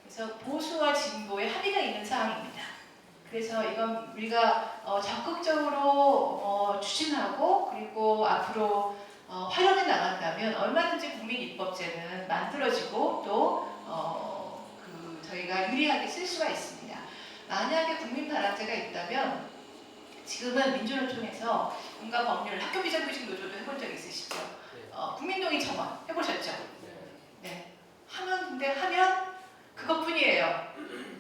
Speaker 1: 그래서 보수와 진보의 합의가 있는 사항입니다. 그래서 이건 우리가 적극적으로 추진하고 그리고 앞으로 활용해 나간다면 얼마든지 국민 입법제는 만들어지고 또 저희가 유리하게 쓸 수가 있습니다. 만약에 국민 발안제가 있다면 지금은 민주노총에서 뭔가 법률 학교 비정규직 노조도 해본 적 있으시죠? 국민동의 청원 해보셨죠? 네. 하면 그것뿐이에요.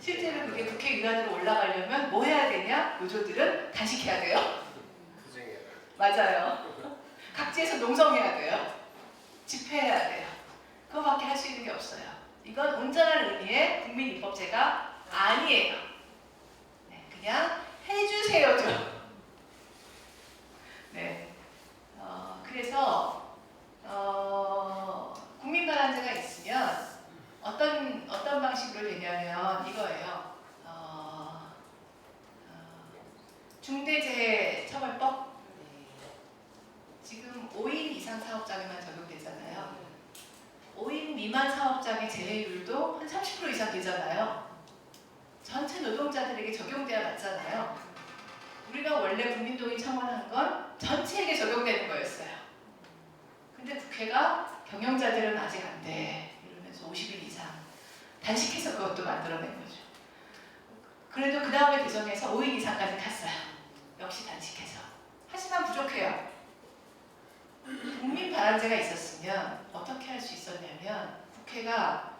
Speaker 1: 실제로 그게 국회의원으로 올라가려면 뭐 해야 되냐? 노조들은 단식해야 돼요. 맞아요. 각지에서 농성해야 돼요. 집회해야 돼요. 그거밖에 할 수 있는 게 없어요. 이건 온전한 의미의 국민입법제가 아니에요. 네, 그냥 해주세요죠. 네. 그래서 국민 발안제가 있으면 어떤 방식으로 되냐면 이거예요. 중대재해처벌법 지금 5인 이상 사업장에만 적용되잖아요. 5인 미만 사업장의 재해율도 한 30% 이상 되잖아요. 전체 노동자들에게 적용돼야 맞잖아요. 우리가 원래 국민동의 청원한 건 전체에게 적용되는 거였어요. 근데 국회가 경영자들은 아직 안 돼. 이러면서 50일 이상 단식해서 그것도 만들어낸 거죠. 그래도 그 다음에 개정해서 5인 이상까지 갔어요. 역시 단식해서. 하지만 부족해요. 국민 발안제가 있었으면 어떻게 할 수 있었냐면 국회가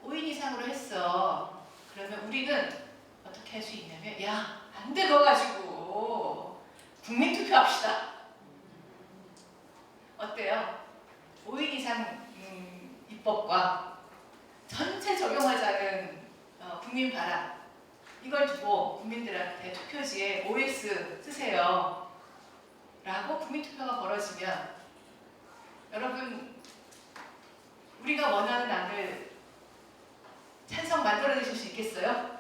Speaker 1: 5인 이상으로 했어. 그러면 우리는 어떻게 할 수 있냐면 야, 안 돼 그거 가지고 국민투표 합시다. 어때요? 5인 이상 입법과 전체 적용하자는 국민 발안 이걸 두고 국민들한테 투표지에 OX 쓰세요 라고 국민투표가 벌어지면 여러분 우리가 원하는 안을 찬성 만들어내실 수 있겠어요?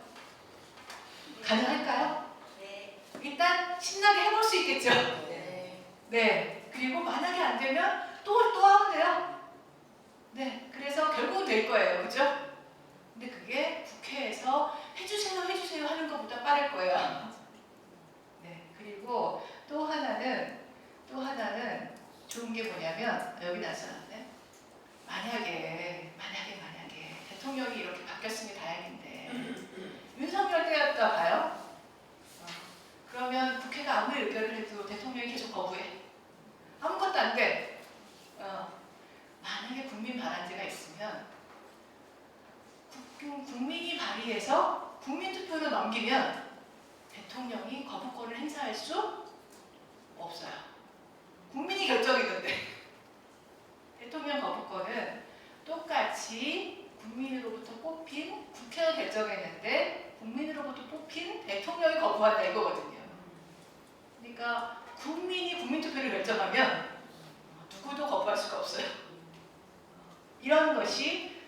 Speaker 1: 가능할까요?
Speaker 2: 네.
Speaker 1: 일단 신나게 해볼 수 있겠죠?
Speaker 2: 네.
Speaker 1: 네. 그리고 만약에 안 되면 또 하면 돼요. 네, 그래서 결국은 될 거예요. 그죠? 근데 그게 국회에서 해주세요, 해주세요 하는 것보다 빠를 거예요. 네, 그리고 또 하나는 좋은 게 뭐냐면, 여기 나서는데 만약에 대통령이 이렇게 바뀌었으니 다행인데 윤석열 때였다 봐요. 그러면 국회가 아무리 의결을 해도 대통령이 계속 거부해. 아무것도 안 돼. 만약에 국민 반환제가 있으면 국민이 발의해서 국민투표로 넘기면 대통령이 거부권을 행사할 수 없어요. 국민이 결정했는데 대통령 거부권은 똑같이 국민으로부터 뽑힌 국회가 결정했는데 국민으로부터 뽑힌 대통령이 거부한다 이거거든요. 그러니까 국민이 국민투표를 결정하면 누구도 거부할 수가 없어요. 이런 것이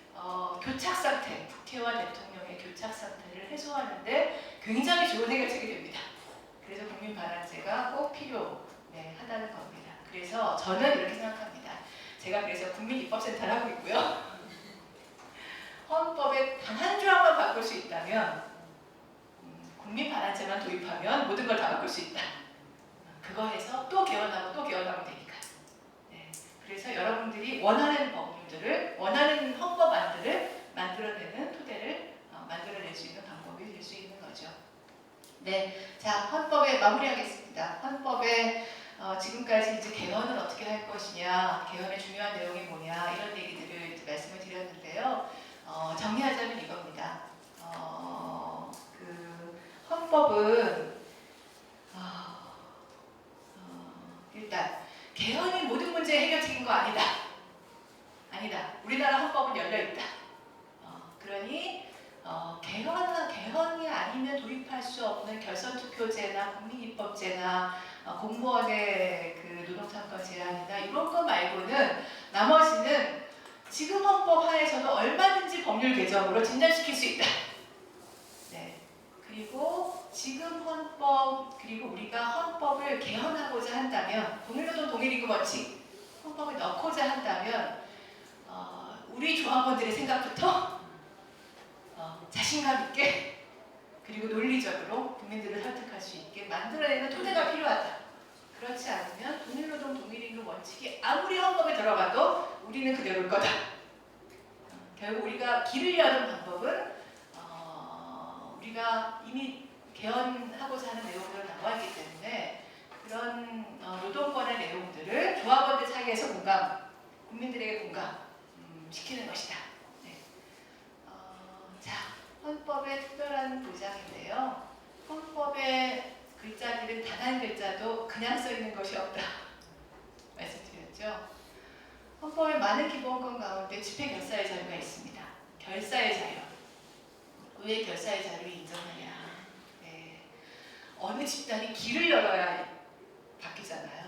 Speaker 1: 교착 상태, 국회와 대통령의 교착 상태를 해소하는데 굉장히 좋은 해결책이 됩니다. 그래서 국민 반환제가 꼭 필요하다는 겁니다. 그래서 저는 이렇게 생각합니다. 제가 그래서 국민입법센터를 하고 있고요. 헌법의 단 한 조항만 바꿀 수 있다면 국민 반환제만 도입하면 모든 걸 다 바꿀 수 있다. 그거 해서 또 개헌하고 또 개헌하면 되니까. 네. 그래서 여러분들이 원하는 법률들을, 원하는 헌법안들을 만들어내는 토대를 만들어낼 수 있는 방법이 될 수 있는 거죠. 네, 자 헌법에 마무리하겠습니다. 헌법에 지금까지 이제 개헌을 어떻게 할 것이냐, 개헌의 중요한 내용이 뭐냐 이런 얘기들을 이제 말씀을 드렸는데요. 정리하자면 이겁니다. 그 헌법은 일단 개헌이 모든 문제의 해결책인 거 아니다. 우리나라 헌법은 열려 있다. 그러니 개헌이 아니면 도입할 수 없는 결선투표제나 국민입법제나 공무원의 그 노동참가 제한이나 이런 거 말고는 나머지는 지금 헌법 하에서도 얼마든지 법률 개정으로 진전시킬 수 있다. 네. 그리고 지금 헌법, 그리고 우리가 헌법을 개헌하고자 한다면, 동일노동 동일임금 원칙 헌법에 넣고자 한다면 우리 조합원들의 생각부터 자신감 있게 그리고 논리적으로 국민들을 설득할 수 있게 만들어내는 토대가 필요하다. 그렇지 않으면 동일노동 동일임금 원칙이 아무리 헌법에 들어가도 우리는 그대로일 거다. 결국 우리가 길을 여는 방법은 우리가 이미 개헌하고자 하는 내용들은 나와 있기 때문에 그런 노동권의 내용들을 조합원들 사이에서 국민들에게 공감 시키는 것이다. 네. 자, 헌법의 특별한 보장인데요. 헌법의 글자들은 단 한 글자도 그냥 써 있는 것이 없다. 말씀드렸죠. 헌법의 많은 기본권 가운데 집회 결사의 자유가 있습니다. 결사의 자유. 왜 결사의 자유를 인정하냐? 네. 어느 집단이 길을 열어야 바뀌잖아요.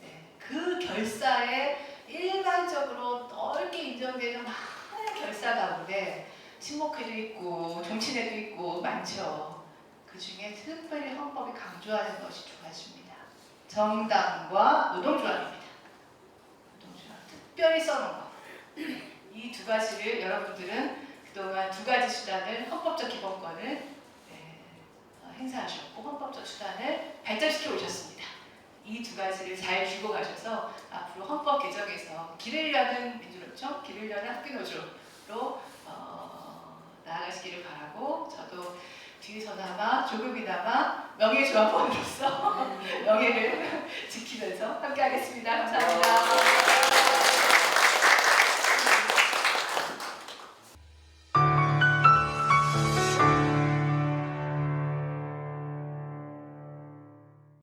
Speaker 1: 네. 그 결사에 일반적으로 넓게 인정되는 많은 결사 가운데 친목회도 있고 정치회도 있고 많죠. 그 중에 특별히 헌법이 강조하는 것이 두 가지입니다. 정당과 노동조합입니다. 노동조합 특별히 써놓은 것. 이 두 가지를 여러분들은 그동안 두 가지 수단을 헌법적 기본권을 행사하셨고 헌법적 수단을 발전시켜 오셨습니다. 이 두 가지를 잘 쥐고 가셔서 앞으로 헌법 개정에서 길을 여는 민주노총, 길을 여는 학교노조로 나아가시기를 바라고 저도 뒤에서나마 조금이나마 명예조합원으로서 명예를 지키면서 함께 하겠습니다. 감사합니다.